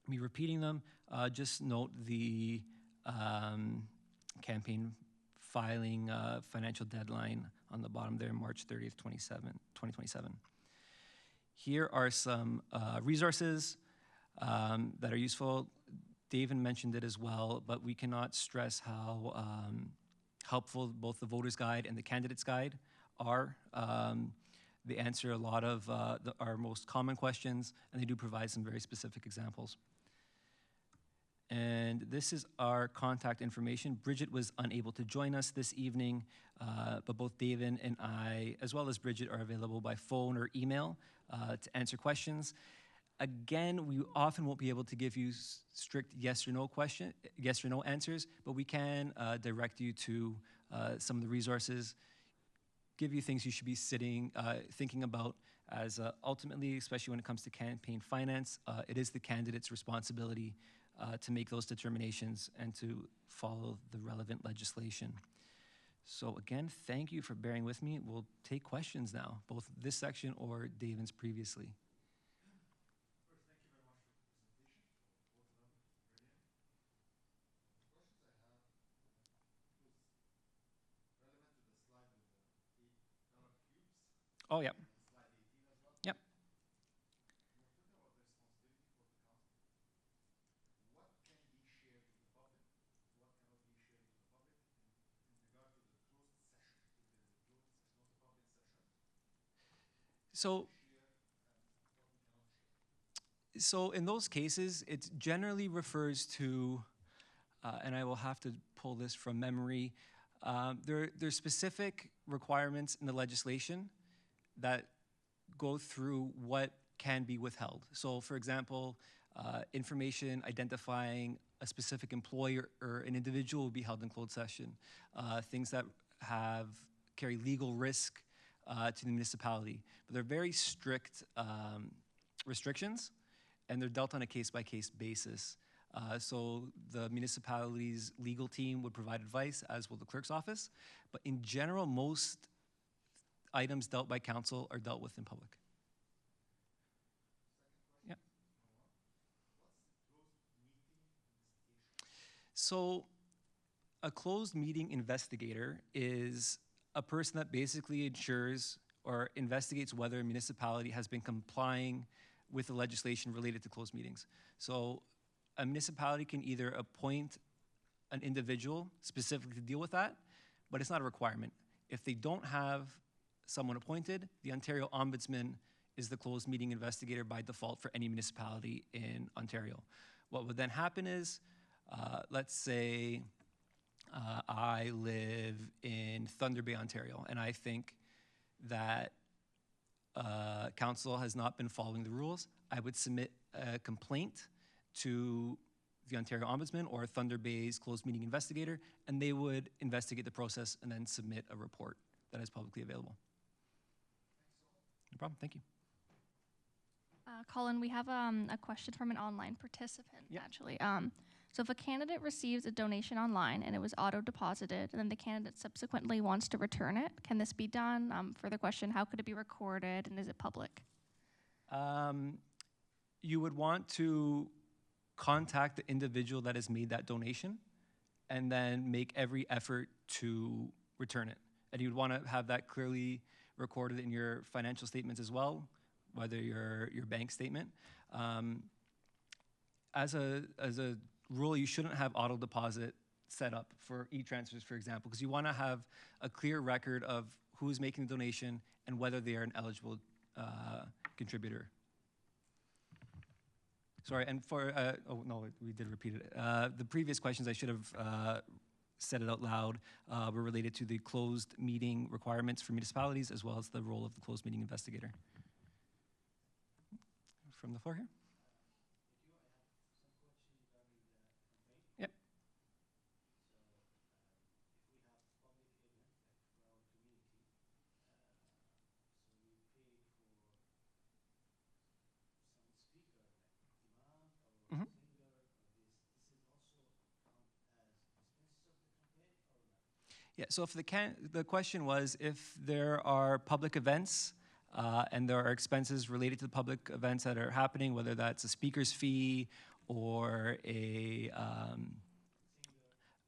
me repeating them. Just note the campaign filing financial deadline on the bottom there, March 30th, 2027. Here are some resources that are useful. David mentioned it as well, but we cannot stress how helpful both the voter's guide and the candidate's guide are. They answer a lot of our most common questions, and they do provide some very specific examples. And this is our contact information. Bridget was unable to join us this evening, but both David and I, as well as Bridget, are available by phone or email to answer questions. Again, we often won't be able to give you strict yes or no answers, but we can direct you to some of the resources, give you things you should be thinking about, as ultimately, especially when it comes to campaign finance, it is the candidate's responsibility to make those determinations and to follow the relevant legislation. So again, thank you for bearing with me. We'll take questions now, both this section or David's previously. First, thank you very much for the presentation, both of them, brilliant. The questions I have, it was relevant to the slide with the $8 cubes. Oh, yeah. Slide 18 as well. Yep. You were talking about the responsibility for the council. So, so in those cases, it generally refers to, and I will have to pull this from memory, there's specific requirements in the legislation that go through what can be withheld. So for example, information identifying a specific employee or an individual will be held in closed session. Things that carry legal risk to the municipality. But they're very strict restrictions, and they're dealt on a case-by-case basis. So the municipality's legal team would provide advice, as will the clerk's office. But in general, most items dealt by council are dealt with in public. Yeah. So a closed meeting investigator is a person that basically ensures or investigates whether a municipality has been complying with the legislation related to closed meetings. So a municipality can either appoint an individual specifically to deal with that, but it's not a requirement. If they don't have someone appointed, the Ontario Ombudsman is the closed meeting investigator by default for any municipality in Ontario. What would then happen is, let's say I live in Thunder Bay, Ontario, and I think that council has not been following the rules. I would submit a complaint to the Ontario Ombudsman or Thunder Bay's closed meeting investigator, and they would investigate the process and then submit a report that is publicly available. No problem, thank you. Colin, we have a question from an online participant, actually. So if a candidate receives a donation online and it was auto-deposited, and then the candidate subsequently wants to return it, can this be done? Further question, how could it be recorded, and is it public? You would want to contact the individual that has made that donation and then make every effort to return it. And you'd want to have that clearly recorded in your financial statements as well, whether your bank statement. As a rule, you shouldn't have auto deposit set up for e-transfers, for example, because you want to have a clear record of who is making the donation and whether they are an eligible contributor. Sorry, and for, oh no, we did repeat it. The previous questions, I should have said it out loud, were related to the closed meeting requirements for municipalities as well as the role of the closed meeting investigator. From the floor here. Yep. Mm-hmm. Yeah, so if the question was if there are public events and there are expenses related to the public events that are happening, whether that's a speaker's fee or a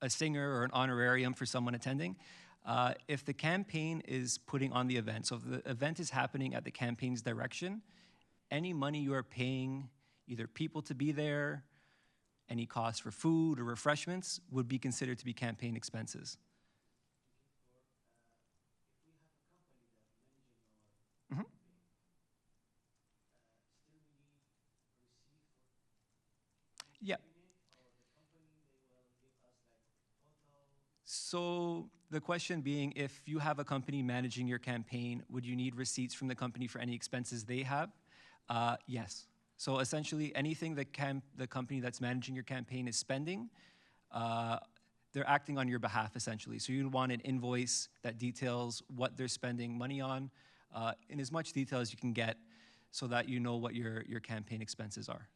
singer or an honorarium for someone attending, if the campaign is putting on the event, so if the event is happening at the campaign's direction, any money you are paying, either people to be there, any cost for food or refreshments, would be considered to be campaign expenses. Mm-hmm. Yeah. So the question being, if you have a company managing your campaign, would you need receipts from the company for any expenses they have? Yes. So essentially, anything that the company that's managing your campaign is spending, they're acting on your behalf, essentially. So you'd want an invoice that details what they're spending money on in as much detail as you can get so that you know what your campaign expenses are.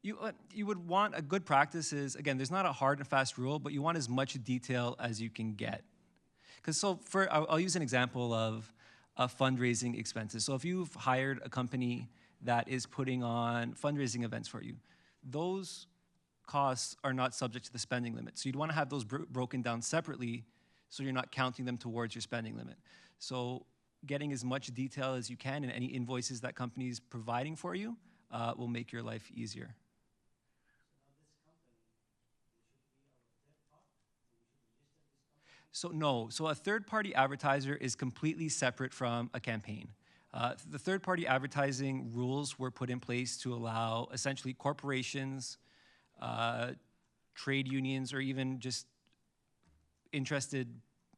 You would want a good practice is, again, there's not a hard and fast rule, but you want as much detail as you can get. Because so I'll use an example of fundraising expenses. So if you've hired a company that is putting on fundraising events for you, those costs are not subject to the spending limit. So you'd want to have those broken down separately so you're not counting them towards your spending limit. So getting as much detail as you can in any invoices that company's providing for you will make your life easier. So no, so a third-party advertiser is completely separate from a campaign. The third-party advertising rules were put in place to allow essentially corporations, trade unions, or even just interested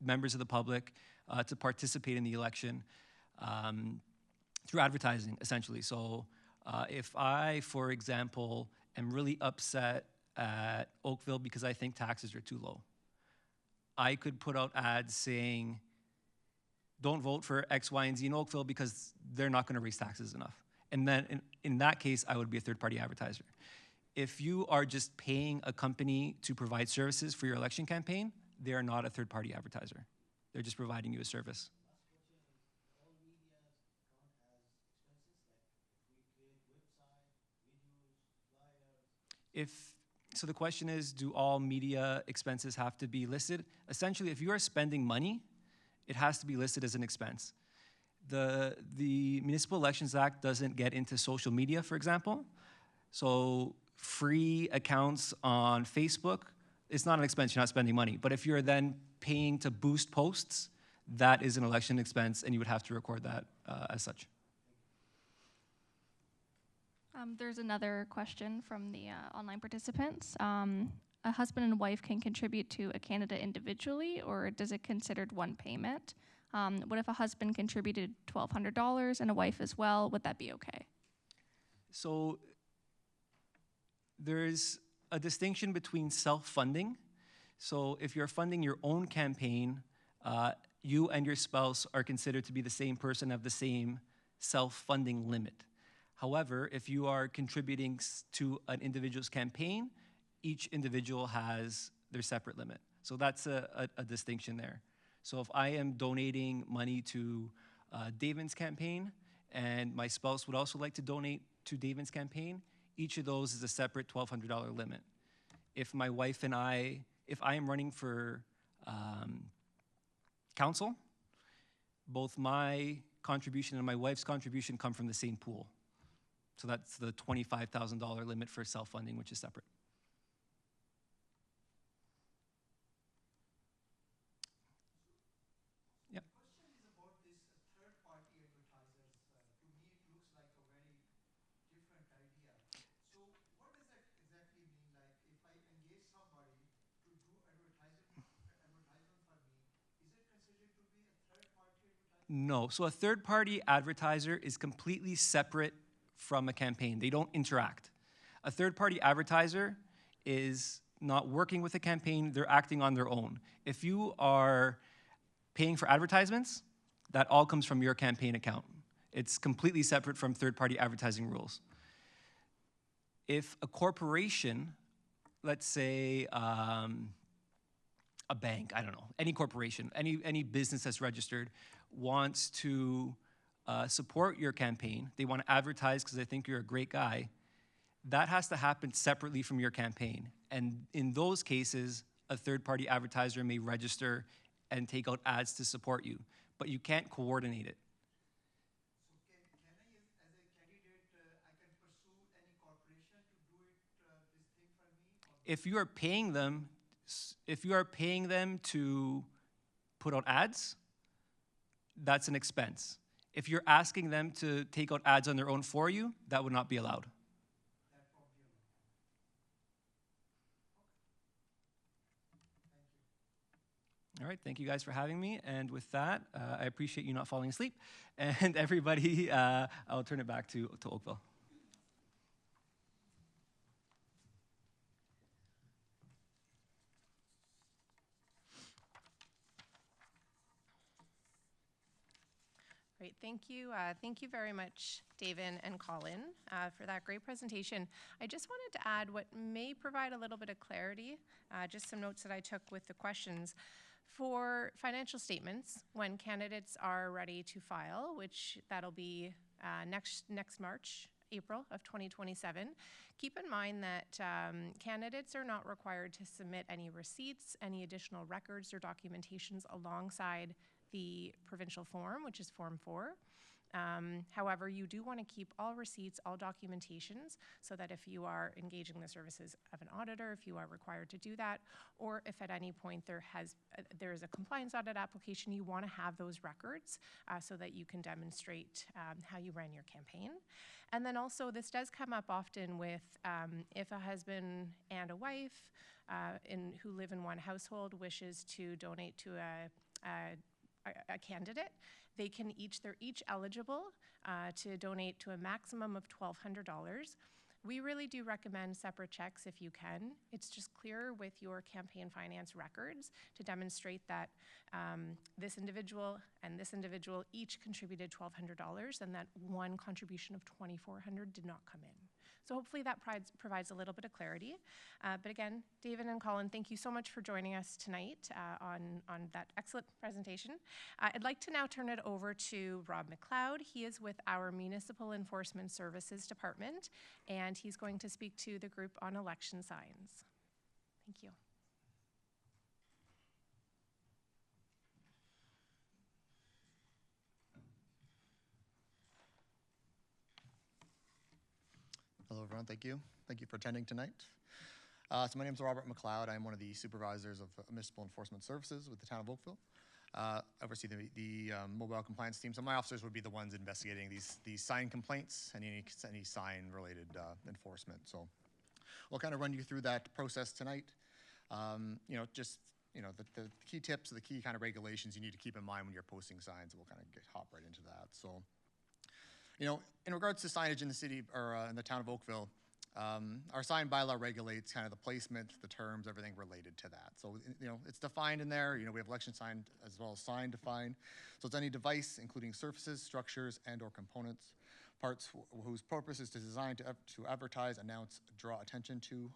members of the public to participate in the election through advertising, essentially. So if I, for example, am really upset at Oakville because I think taxes are too low, I could put out ads saying, don't vote for X, Y, and Z in Oakville because they're not going to raise taxes enough. And then in that case, I would be a third-party advertiser. If you are just paying a company to provide services for your election campaign, they are not a third-party advertiser. They're just providing you a service. All media count as expenses, like if we create website, videos, flyers. So the question is, do all media expenses have to be listed? Essentially, if you are spending money, it has to be listed as an expense. The Municipal Elections Act doesn't get into social media, for example. So free accounts on Facebook, it's not an expense, you're not spending money. But if you're then paying to boost posts, that is an election expense, and you would have to record that as such. There's another question from the online participants. A husband and wife can contribute to a candidate individually, or does it considered one payment? What if a husband contributed $1,200 and a wife as well? Would that be okay? So there's a distinction between self-funding. So if you're funding your own campaign, you and your spouse are considered to be the same person, have the same self-funding limit. However, if you are contributing to an individual's campaign, each individual has their separate limit. So that's a distinction there. So if I am donating money to Davin's campaign, and my spouse would also like to donate to Davin's campaign, each of those is a separate $1,200 limit. If my wife and if I am running for council, both my contribution and my wife's contribution come from the same pool. So that's the $25,000 limit for self-funding, which is separate. Yep. The question is about this third-party advertisers. To me, it looks like a very different idea. So what does that exactly mean? Like if I engage somebody to do advertisement for me, is it considered to be a third-party advertiser? No, so a third-party advertiser is completely separate from a campaign. They don't interact. A third-party advertiser is not working with a campaign, they're acting on their own. If you are paying for advertisements, that all comes from your campaign account. It's completely separate from third-party advertising rules. If a corporation, let's say a bank, I don't know, any corporation, any business that's registered, wants to support your campaign, they want to advertise because they think you're a great guy, that has to happen separately from your campaign. And in those cases, a third-party advertiser may register and take out ads to support you, but you can't coordinate it. So can I, as a candidate, I can pursue any corporation to do this thing for me? If you are paying them to put out ads, that's an expense. If you're asking them to take out ads on their own for you, that would not be allowed. That won't be allowed. Okay. Thank you. All right, thank you guys for having me. And with that, I appreciate you not falling asleep. And everybody, I'll turn it back to Oakville. Great, thank you. Thank you very much, David and Colin, for that great presentation. I just wanted to add what may provide a little bit of clarity, just some notes that I took with the questions. For financial statements, when candidates are ready to file, which that'll be next March, April of 2027, keep in mind that candidates are not required to submit any receipts, any additional records or documentations alongside the provincial form, which is Form 4. However, you do want to keep all receipts, all documentations, so that if you are engaging the services of an auditor, if you are required to do that, or if at any point there is a compliance audit application, you want to have those records so that you can demonstrate how you ran your campaign. And then also, this does come up often with if a husband and a wife who live in one household wishes to donate to a candidate, they're each eligible to donate to a maximum of $1,200. We really do recommend separate checks if you can. It's just clearer with your campaign finance records to demonstrate that this individual and this individual each contributed $1,200 and that one contribution of $2,400 did not come in. So hopefully that provides a little bit of clarity. But again, David and Colin, thank you so much for joining us tonight on that excellent presentation. I'd like to now turn it over to Rob McLeod. He is with our Municipal Enforcement Services Department, and he's going to speak to the group on election signs. Thank you. Hello, everyone. Thank you. Thank you for attending tonight. So my name is Robert McLeod. I'm one of the supervisors of Municipal Enforcement Services with the town of Oakville. I oversee the mobile compliance team. So my officers would be the ones investigating these sign complaints and any sign-related enforcement. So we'll kind of run you through that process tonight. The key tips, the key kind of regulations you need to keep in mind when you're posting signs. We'll kind of hop right into that. So, in regards to signage in the city or in the town of Oakville, our sign bylaw regulates kind of the placement, the terms, everything related to that. So, it's defined in there. We have election sign as well as sign defined. So it's any device, including surfaces, structures, and or components, parts whose purpose is designed to advertise, announce, draw attention to,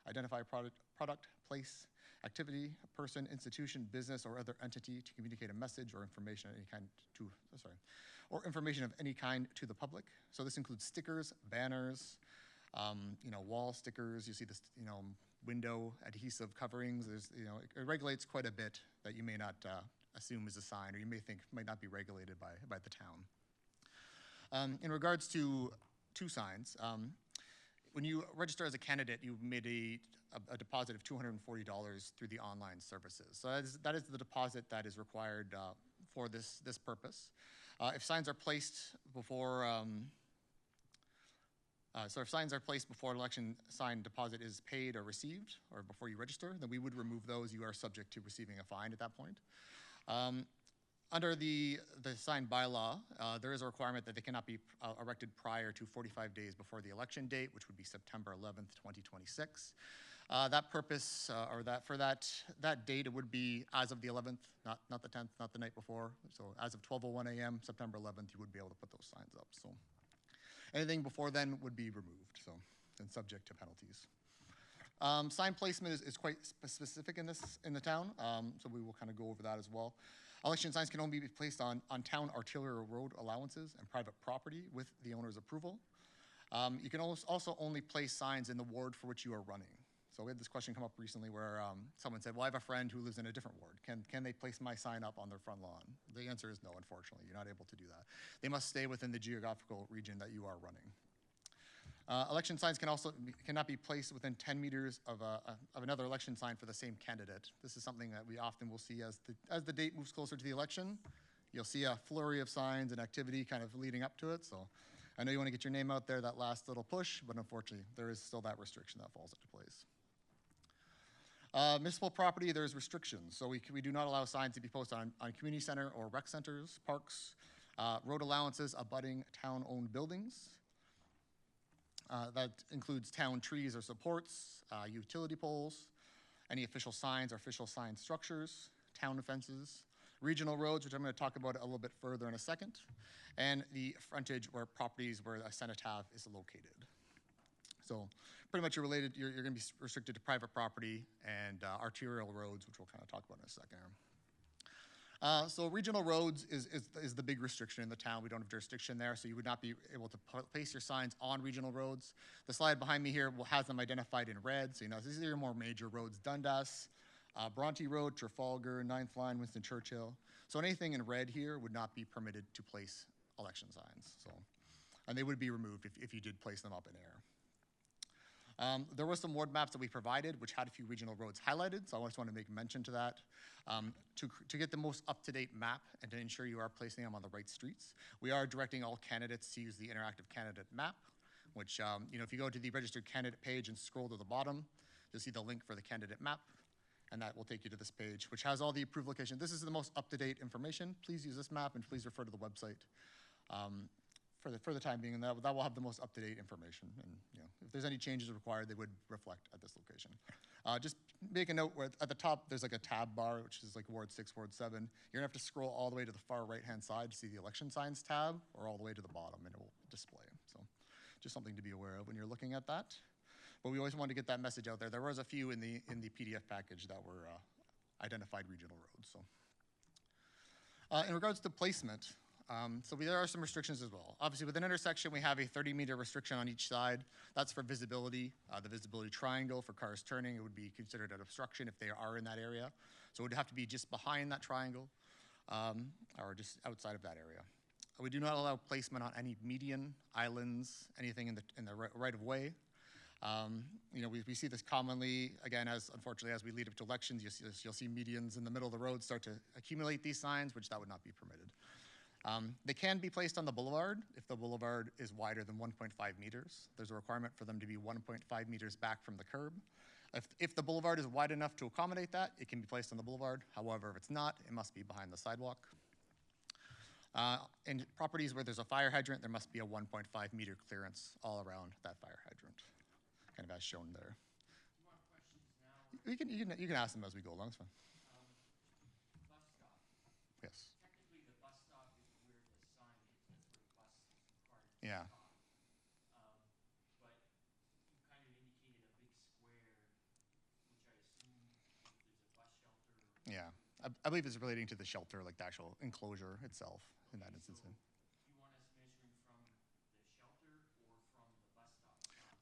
identify product, place, activity, person, institution, business, or other entity to communicate a message or information of any kind information of any kind to the public. So this includes stickers, banners, wall stickers. You see this, window adhesive coverings. There's, it regulates quite a bit that you may not assume is a sign, or you may think might not be regulated by the town. In regards to signs, when you register as a candidate, you made a deposit of $240 through the online services. So that is the deposit that is required for this purpose. If signs are placed before an election sign deposit is paid or received, or before you register, then we would remove those. You are subject to receiving a fine at that point. Under the sign bylaw, there is a requirement that they cannot be erected prior to 45 days before the election date, which would be September 11th, 2026. That purpose, that date, it would be as of the 11th, not the 10th, not the night before. So as of 12:01 a.m., September 11th, you would be able to put those signs up. So anything before then would be removed, and subject to penalties. Sign placement is quite specific in the town, so we will kind of go over that as well. Election signs can only be placed on town arterial road allowances and private property with the owner's approval. You can also only place signs in the ward for which you are running. So we had this question come up recently where someone said, well, I have a friend who lives in a different ward. Can they place my sign up on their front lawn? The answer is no, unfortunately. You're not able to do that. They must stay within the geographical region that you are running. Election signs cannot be placed within 10 meters of another election sign for the same candidate. This is something that we often will see as the date moves closer to the election. You'll see a flurry of signs and activity kind of leading up to it. So I know you want to get your name out there, that last little push, but unfortunately, there is still that restriction that falls into place. Municipal property, there's restrictions. So we do not allow signs to be posted on community center or rec centers, parks, road allowances abutting town-owned buildings. That includes town trees or supports, utility poles, any official signs or official sign structures, town fences, regional roads, which I'm going to talk about a little bit further in a second, and the frontage where properties where a cenotaph is located. So pretty much you're going to be restricted to private property and arterial roads, which we'll kind of talk about in a second. So regional roads is the big restriction in the town. We don't have jurisdiction there, so you would not be able to place your signs on regional roads. The slide behind me here has them identified in red, so these are your more major roads: Dundas, Bronte Road, Trafalgar, 9th Line, Winston Churchill. So anything in red here would not be permitted to place election signs. So, and they would be removed if you did place them up in air. There were some ward maps that we provided, which had a few regional roads highlighted, so I just want to make mention to that. To get the most up-to-date map and to ensure you are placing them on the right streets, we are directing all candidates to use the interactive candidate map, which, if you go to the registered candidate page and scroll to the bottom, you'll see the link for the candidate map, and that will take you to this page, which has all the approved locations. This is the most up-to-date information. Please use this map, and please refer to the website for the time being, and that will have the most up-to-date information. And if there's any changes required, they would reflect at this location. Just make a note where at the top there's like a tab bar, which is like Ward 6, Ward 7. You're gonna have to scroll all the way to the far right-hand side to see the election signs tab, or all the way to the bottom, and it will display. So, just something to be aware of when you're looking at that. But we always wanted to get that message out there. There was a few in the PDF package that were identified regional roads. So, in regards to placement, there are some restrictions as well. Obviously, with an intersection, we have a 30-meter restriction on each side. That's for visibility. The visibility triangle for cars turning, it would be considered an obstruction if they are in that area. So it would have to be just behind that triangle or just outside of that area. We do not allow placement on any median, islands, anything in the right-of-way. We see this commonly, again, unfortunately, as we lead up to elections, you'll see medians in the middle of the road start to accumulate these signs, which that would not be permitted. They can be placed on the boulevard if the boulevard is wider than 1.5 meters. There's a requirement for them to be 1.5 meters back from the curb. If the boulevard is wide enough to accommodate that, it can be placed on the boulevard. However, if it's not, it must be behind the sidewalk. In properties where there's a fire hydrant, there must be a 1.5 meter clearance all around that fire hydrant, kind of as shown there. Do you want questions now? You can ask them as we go along, it's fine. Bus stop. Yes. Technically, the bus stop is where the sign is. That's where the bus is required to Yeah. stop. But you kind of indicated a big square, which I assume if there's a bus shelter. Yeah. I believe it's relating to the shelter, like the actual enclosure itself in that instance. So you want us measuring from the shelter or from the bus stop?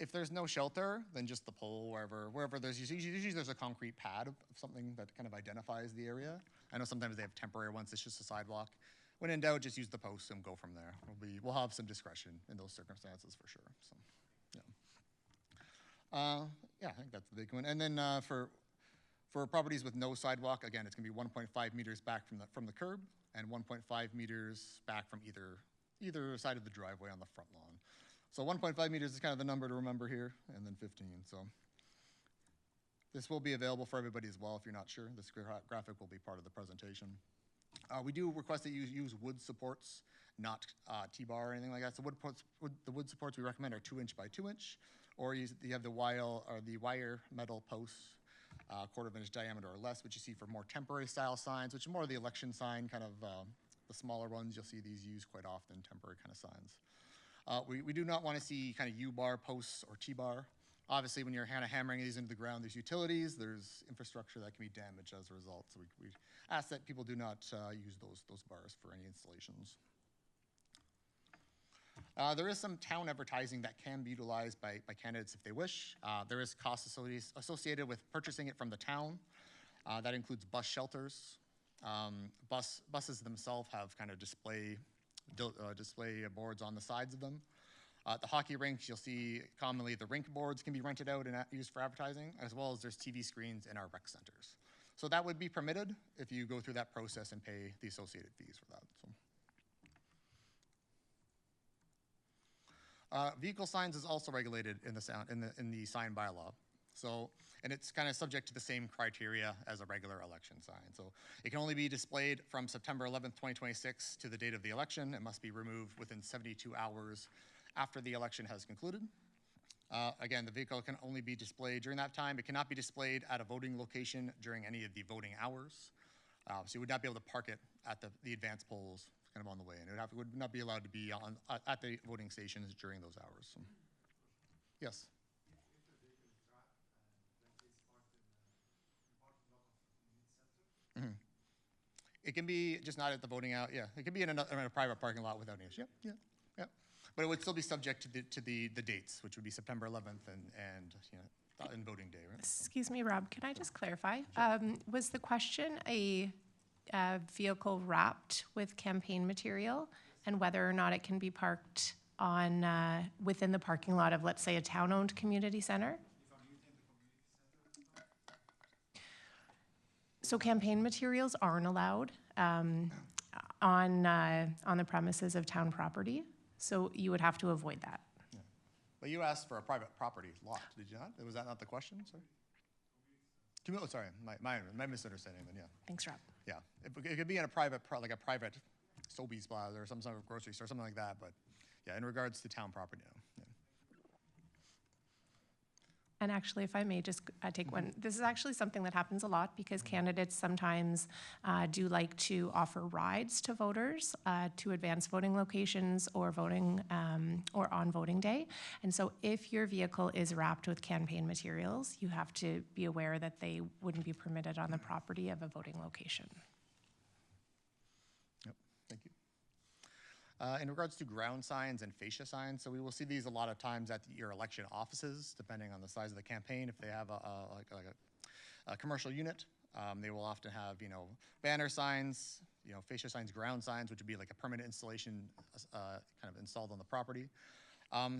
If there's no shelter, then just the pole, wherever there's usually there's a concrete pad of something that kind of identifies the area. I know sometimes they have temporary ones, it's just a sidewalk. When in doubt, just use the post and go from there. We'll have some discretion in those circumstances for sure. So, yeah. I think that's the big one. And then for properties with no sidewalk, again, it's gonna be 1.5 meters back from the curb and 1.5 meters back from either side of the driveway on the front lawn. So 1.5 meters is kind of the number to remember here, and then 15. So this will be available for everybody as well if you're not sure. This graphic will be part of the presentation. We do request that you use wood supports, not T-bar or anything like that. So the wood supports we recommend are 2-inch by 2-inch, or you have the wire metal posts, 1/4 inch diameter or less, which you see for more temporary style signs, which is more of the election sign, kind of the smaller ones. You'll see these used quite often, temporary kind of signs. We do not want to see kind of U-bar posts or T-bar. Obviously, when you're kind of hammering these into the ground, there's utilities, there's infrastructure that can be damaged as a result. So we ask that people do not use those bars for any installations. There is some town advertising that can be utilized by candidates if they wish. There is costs associated with purchasing it from the town. That includes bus shelters. Buses themselves have kind of display boards on the sides of them. The hockey rinks, you'll see commonly the rink boards can be rented out and used for advertising, as well as there's TV screens in our rec centers. So that would be permitted if you go through that process and pay the associated fees for that. So. Vehicle signs is also regulated in the sign bylaw. So, and it's kind of subject to the same criteria as a regular election sign. So it can only be displayed from September 11th, 2026 to the date of the election. It must be removed within 72 hours after the election has concluded. Again, the vehicle can only be displayed during that time. It cannot be displayed at a voting location during any of the voting hours. So you would not be able to park it at the advance polls kind of on the way. And it would not be allowed to be at the voting stations during those hours. So. Yes? Mm-hmm. It can be just not at the voting out. Yeah, it can be in a private parking lot without any issue. Yep. But it would still be subject to the dates, which would be September 11th and voting day, right? Excuse me, Rob, can I just clarify? Was the question a vehicle wrapped with campaign material? and whether or not it can be parked on, within the parking lot of, let's say, a town-owned community center. So campaign materials aren't allowed on the premises of town property, so you would have to avoid that. But you asked for a private property lot, did you not? Was that not the question, sorry? Oh, sorry, my misunderstanding then, yeah. Thanks, Rob. Yeah, it could be in a private, like a private Sobeys plaza or some sort of grocery store, something like that, but yeah, in regards to town property, no. Yeah. And actually, if I may just take one, this is actually something that happens a lot because candidates sometimes do like to offer rides to voters to advance voting locations or voting or on voting day. And so if your vehicle is wrapped with campaign materials, you have to be aware that they wouldn't be permitted on the property of a voting location. Yep, thank you. In regards to ground signs and fascia signs, so we will see these a lot of times at your election offices, depending on the size of the campaign. If they have a commercial unit, they will often have, banner signs, fascia signs, ground signs, which would be like a permanent installation kind of installed on the property.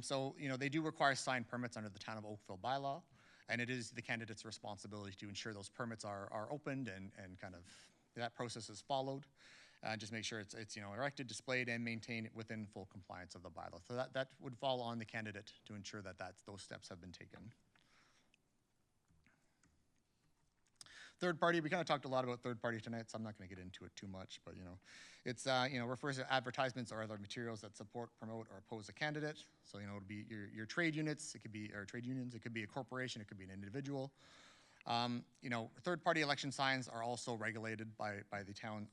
So, they do require sign permits under the Town of Oakville bylaw, and it is the candidate's responsibility to ensure those permits are opened and kind of that process is followed. Just make sure it's erected, displayed, and maintained within full compliance of the bylaw. So that would fall on the candidate to ensure that those steps have been taken. Third party, we kind of talked a lot about third party tonight, so I'm not going to get into it too much, but it's refers to advertisements or other materials that support, promote, or oppose a candidate. So it would be your trade units, it could be or trade unions, it could be a corporation, it could be an individual. Third-party election signs are also regulated by the town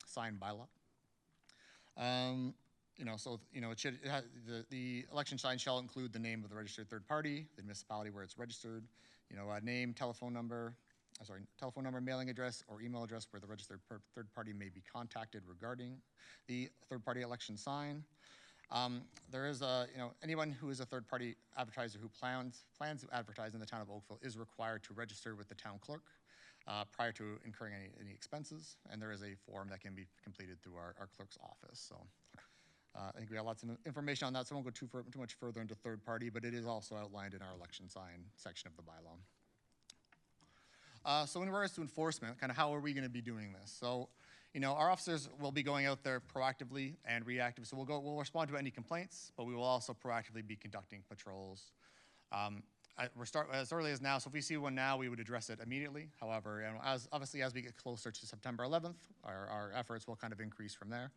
sign bylaw. The election sign shall include the name of the registered third party, the municipality where it's registered, name, telephone number, mailing address, or email address where the registered third party may be contacted regarding the third-party election sign. There is anyone who is a third-party advertiser who plans to advertise in the town of Oakville is required to register with the town clerk prior to incurring any expenses, and there is a form that can be completed through our clerk's office. So I think we have lots of information on that, so I won't go too much further into third-party, but it is also outlined in our election sign section of the bylaw. So in regards to enforcement, kind of how are we going to be doing this? So our officers will be going out there proactively and reactive. So we'll respond to any complaints, but we will also proactively be conducting patrols. We're start as early as now. So if we see one now, we would address it immediately. However, as we get closer to September 11th, our efforts will kind of increase from there.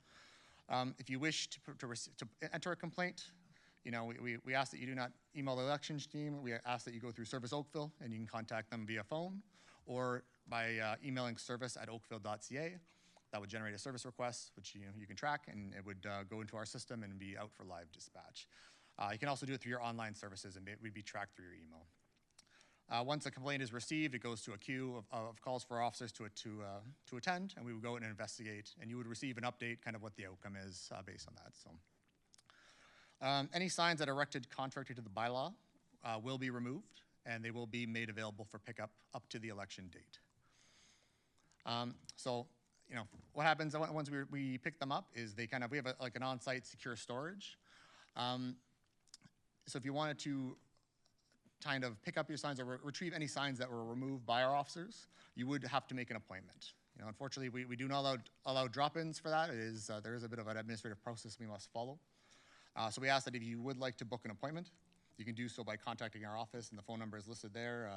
If you wish to enter a complaint, we ask that you do not email the elections team. We ask that you go through Service Oakville, and you can contact them via phone or by emailing service@oakville.ca. That would generate a service request, which you can track, and it would go into our system and be out for live dispatch. You can also do it through your online services, and it would be tracked through your email. Once a complaint is received, it goes to a queue of calls for officers to attend, and we would go in and investigate, and you would receive an update, kind of what the outcome is based on that. So, any signs that are erected contrary to the bylaw will be removed, and they will be made available for pickup up to the election date. What happens once we pick them up is we have an on-site secure storage. So if you wanted to kind of pick up your signs or retrieve any signs that were removed by our officers, you would have to make an appointment. Unfortunately, we do not allow drop-ins for that. There is a bit of an administrative process we must follow. So we ask that if you would like to book an appointment, you can do so by contacting our office, and the phone number is listed there,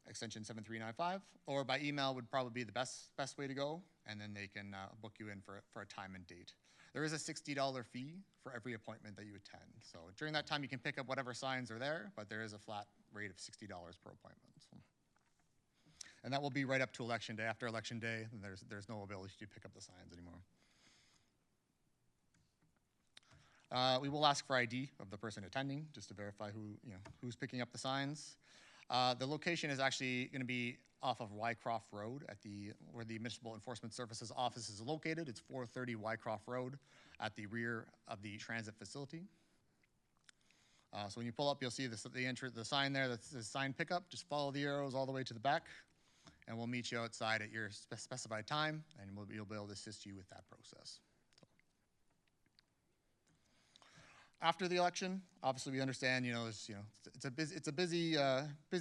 extension 7395, or by email would probably be the best way to go, and then they can book you in for a time and date. There is a $60 fee for every appointment that you attend. So during that time, you can pick up whatever signs are there, but there is a flat rate of $60 per appointment. So. And that will be right up to Election Day. After Election Day, there's no ability to pick up the signs anymore. We will ask for ID of the person attending, just to verify who's picking up the signs. The location is actually going to be off of Wycroft Road where the Municipal Enforcement Services office is located. It's 430 Wycroft Road at the rear of the transit facility. So when you pull up, you'll see the sign there that says sign pickup. Just follow the arrows all the way to the back, and we'll meet you outside at your specified time, and you'll be able to assist you with that process. After the election, obviously we understand, it's a busy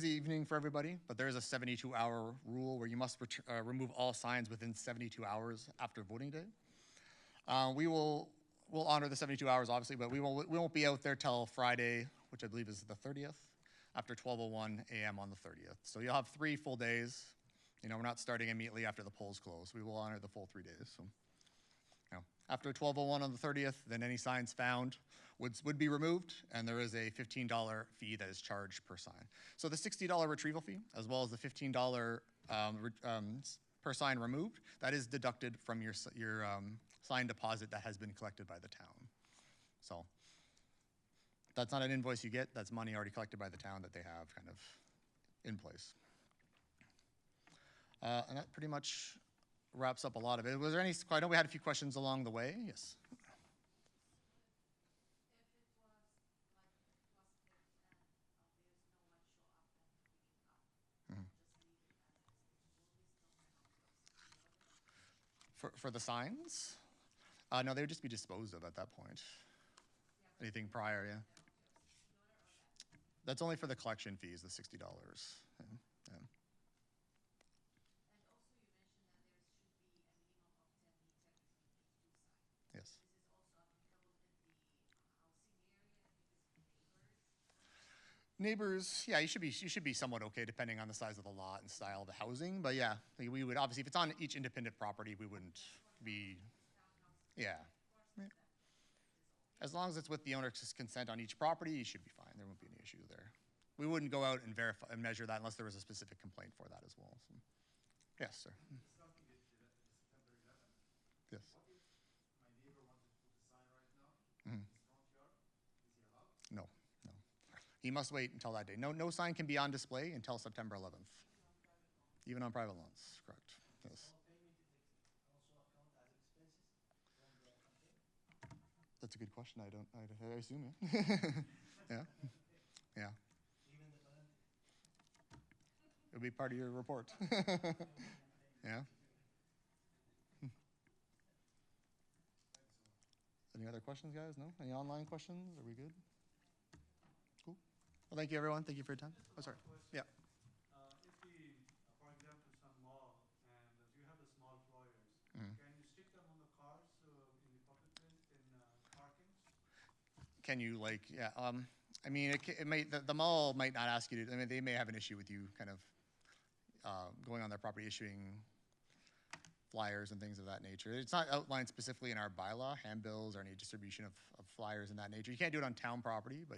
evening for everybody, but there is a 72-hour rule where you must remove all signs within 72 hours after voting day. We'll honor the 72 hours, obviously, but we won't be out there till Friday, which I believe is the 30th, after 12:01 a.m. on the 30th. So you'll have 3 full days. We're not starting immediately after the polls close. We will honor the full 3 days. So, after 12:01 on the 30th, then any signs found would be removed, and there is a $15 fee that is charged per sign. So the $60 retrieval fee, as well as the $15 per sign removed, that is deducted from your sign deposit that has been collected by the town. So that's not an invoice you get, that's money already collected by the town that they have kind of in place. And that pretty much wraps up a lot of it. Was there any, I know we had a few questions along the way. Yes. For the signs? No, they would just be disposed of at that point. Anything prior, yeah. That's only for the collection fees, the $60. Yeah. Yes. Neighbors, yeah, you should be somewhat okay depending on the size of the lot and style of the housing. But yeah, we would obviously, if it's on each independent property, we wouldn't be, yeah. As long as it's with the owner's consent on each property, you should be fine. There won't be any issue there. We wouldn't go out and verify and measure that unless there was a specific complaint for that as well. So. Yes, sir. Discussing it September 11th. Yes. What if my neighbor wanted to put a sign right now Mhm. in his front yard? Is he allowed? No. He must wait until that day. No sign can be on display until September 11th. Even on private lawns, correct. Yes. That's a good question. I assume, yeah. Yeah. It'll be part of your report. Yeah. Any other questions, guys? No? Any online questions? Are we good? Cool. Well, thank you, everyone. Thank you for your time. Oh, sorry. Yeah. If we, for example, some mall, and you have the small flyers, Mhm. can you stick them on the cars in the public place, in parkings? Can you yeah? I mean, it may the mall might not ask you to. I mean, they may have an issue with you kind of going on their property issuing flyers and things of that nature. It's not outlined specifically in our bylaw, handbills, or any distribution of flyers in that nature. You can't do it on town property, but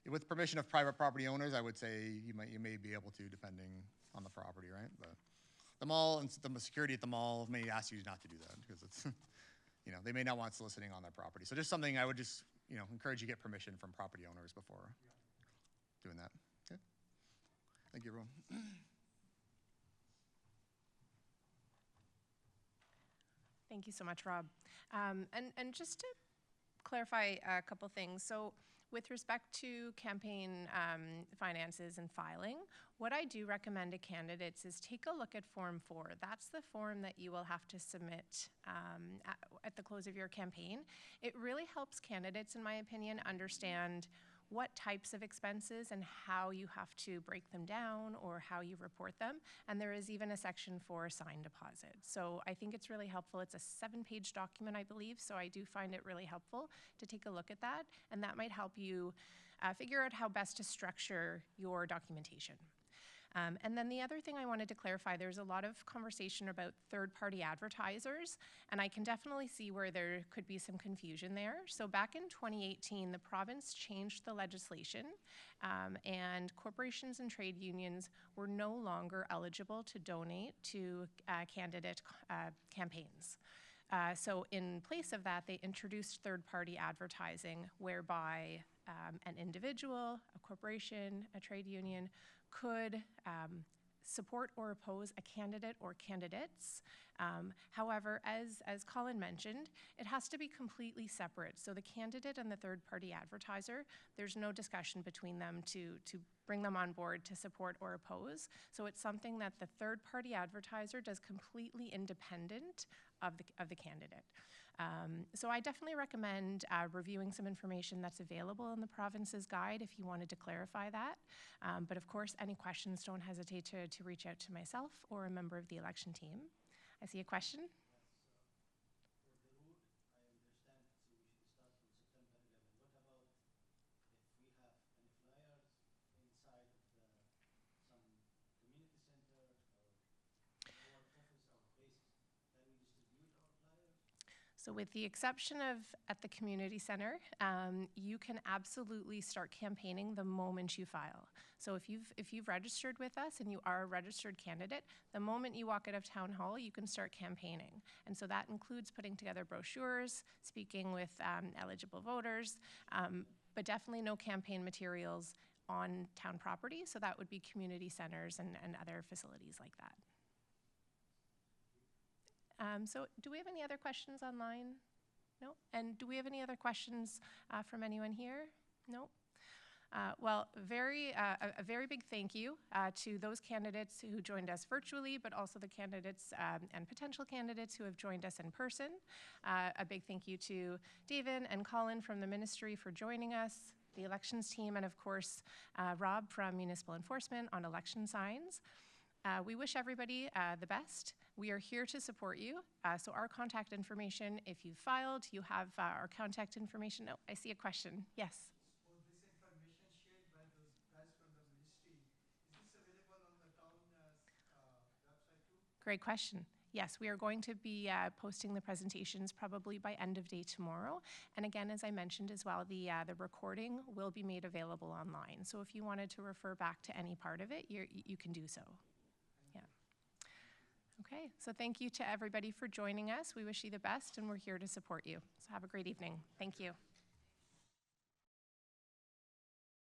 with permission of private property owners, I would say you may be able to, depending on the property, right? But the mall and the security at the mall may ask you not to do that because it's, they may not want soliciting on their property. So just something I would just, encourage you to get permission from property owners before doing that. Okay. Thank you, everyone. Thank you so much, Rob. And just to clarify a couple things. So with respect to campaign finances and filing, what I do recommend to candidates is take a look at Form 4. That's the form that you will have to submit at the close of your campaign. It really helps candidates, in my opinion, understand what types of expenses and how you have to break them down or how you report them. And there is even a section for sign deposit. So I think it's really helpful. It's a 7-page document, I believe, so I do find it really helpful to take a look at that. And that might help you figure out how best to structure your documentation. And then the other thing I wanted to clarify, there's a lot of conversation about third-party advertisers, and I can definitely see where there could be some confusion there. So back in 2018, the province changed the legislation, and corporations and trade unions were no longer eligible to donate to candidate campaigns. So in place of that, they introduced third-party advertising, whereby an individual, a corporation, a trade union could support or oppose a candidate or candidates. However, as Colin mentioned, it has to be completely separate. So the candidate and the third-party advertiser, there's no discussion between them to bring them on board to support or oppose. So it's something that the third-party advertiser does completely independent of the candidate. So I definitely recommend reviewing some information that's available in the province's guide if you wanted to clarify that. But of course, any questions, don't hesitate to reach out to myself or a member of the election team. I see a question. For the route, I understand, so we should start from September 11. What about if we have any flyers inside of some community center or our office, our bases? Can we distribute our flyers? So with the exception of at the community center, you can absolutely start campaigning the moment you file. So if you've registered with us and you are a registered candidate, the moment you walk out of town hall, you can start campaigning. And so that includes putting together brochures, speaking with eligible voters, but definitely no campaign materials on town property. So that would be community centers and other facilities like that. So do we have any other questions online? No? And do we have any other questions from anyone here? No? Well, a very big thank you to those candidates who joined us virtually, but also the candidates and potential candidates who have joined us in person. A big thank you to David and Colin from the ministry for joining us, the elections team, and of course, Rob from Municipal Enforcement on election signs. We wish everybody the best. We are here to support you. So our contact information, if you filed, you have our contact information. Oh, I see a question. Yes. For this information shared by those guys from the ministry, is this available on the town website too? Great question. Yes, we are going to be posting the presentations probably by end of day tomorrow. And again, as I mentioned as well, the recording will be made available online. So if you wanted to refer back to any part of it, you can do so. Yeah. Okay, so thank you to everybody for joining us. We wish you the best and we're here to support you. So have a great evening. Thank you.